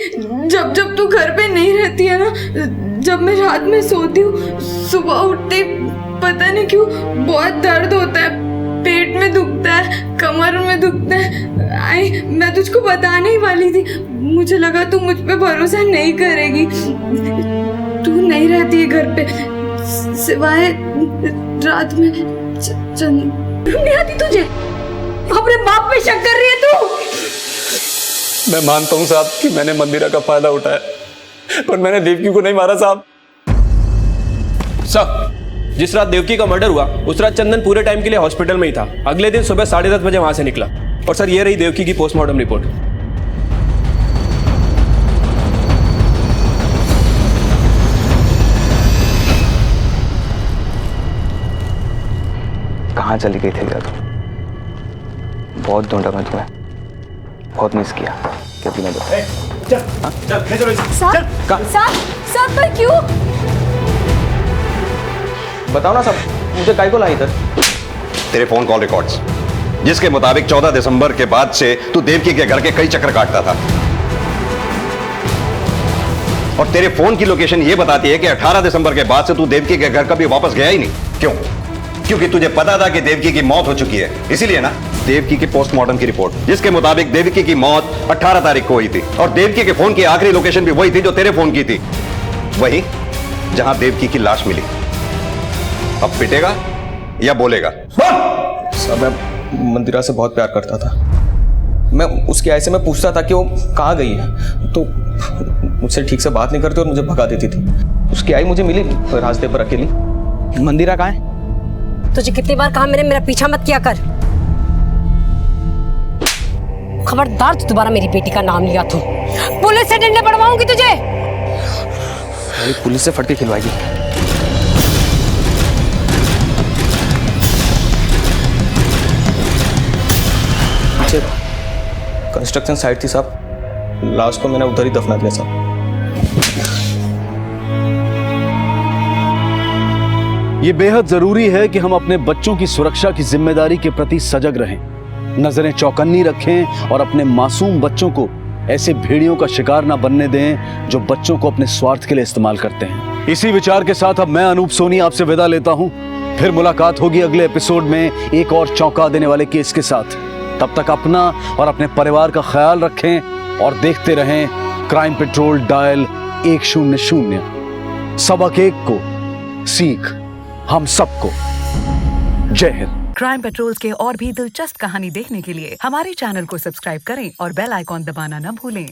Speaker 25: जब जब तू घर पे नहीं रहती है ना, जब मैं रात में सोती हूँ, सुबह उठते पता नहीं क्यों बहुत दर्द होता है, पेट में दुखता है, कमर में दुखता है। आई मैं तुझको बताने ही वाली थी, मुझे लगा तू मुझ पे भरोसा नहीं करेगी। तू नहीं रहती है घर पे, सिवाय रात में नहीं आती तुझे। अपने बाप पे शक कर रही है तू?
Speaker 2: मैं मानता हूँ साहब कि मैंने मंदिरा का फायदा उठाया, पर मैंने देवकी को नहीं मारा साहब।
Speaker 23: साहब, जिस रात देवकी का मर्डर हुआ उस रात चंदन पूरे टाइम के लिए हॉस्पिटल में ही था। अगले दिन सुबह 10:30 बजे वहां से निकला। और सर ये रही देवकी की पोस्टमार्टम रिपोर्ट।
Speaker 9: कहाँ चली गई थी तुम? बहुत ढूंढा मैं तुम्हें, बहुत मिस किया। क्या बिना
Speaker 25: साहब पर क्यों?
Speaker 23: बताओ ना साहब, मुझे काय को लाई इधर?
Speaker 4: तेरे फोन कॉल रिकॉर्ड्स, जिसके मुताबिक 14 दिसंबर के बाद से तू देवकी के घर के कई चक्कर काटता था। और तेरे फोन की लोकेशन यह बताती है कि 18 दिसंबर के बाद से तू देवकी के घर कभी वापस गया ही नहीं। क्यों? क्योंकि तुझे पता था कि देवकी की मौत हो चुकी है, इसीलिए ना। देवकी की पोस्टमार्टम की रिपोर्ट, जिसके मुताबिक देवकी की मौत 18 तारीख को हुई थी, और देवकी के फोन की आखिरी लोकेशन भी वही थी जो तेरे फोन की थी, वही जहां देवकी की लाश मिली। अब पिटेगा या बोलेगा?
Speaker 23: साहब मैं मंदिरा से बहुत प्यार करता था। मैं उसके ऐसे में पूछता था कि वो कहाँ गई है, तो मुझसे ठीक से बात नहीं करती और मुझे भगा देती थी। उसकी आई मुझे मिली रास्ते पर अकेली। मंदिरा कहाँ है?
Speaker 21: तुझे कितनी बार कहा मैंने, मेरा पीछा मत किया कर। खबरदार तू दोबारा मेरी बेटी का नाम लिया तो पुलिस से डंडे पड़वाऊंगी तुझे।
Speaker 23: पुलिस से फटके खिलवाएगी। पीछे कंस्ट्रक्शन साइट थी साहब, लाश को मैंने उधर ही दफना दिया साहब।
Speaker 1: ये बेहद जरूरी है कि हम अपने बच्चों की सुरक्षा की जिम्मेदारी के प्रति सजग रहें, नजरें चौकन्नी रखें और अपने मासूम बच्चों को ऐसे भेड़ियों का शिकार ना बनने दें जो बच्चों को अपने स्वार्थ के लिए इस्तेमाल करते हैं। इसी विचार के साथ अब मैं अनूप सोनी आपसे विदा लेता हूं। फिर मुलाकात होगी अगले एपिसोड में एक और चौंका देने वाले केस के साथ। तब तक अपना और अपने परिवार का ख्याल रखें और देखते रहें क्राइम पेट्रोल डायल 100। सबक एक को सीख हम सबको। जय हिंद।
Speaker 12: क्राइम पेट्रोल के और भी दिलचस्प कहानी देखने के लिए हमारे चैनल को सब्सक्राइब करें और बेल आइकॉन दबाना न भूलें।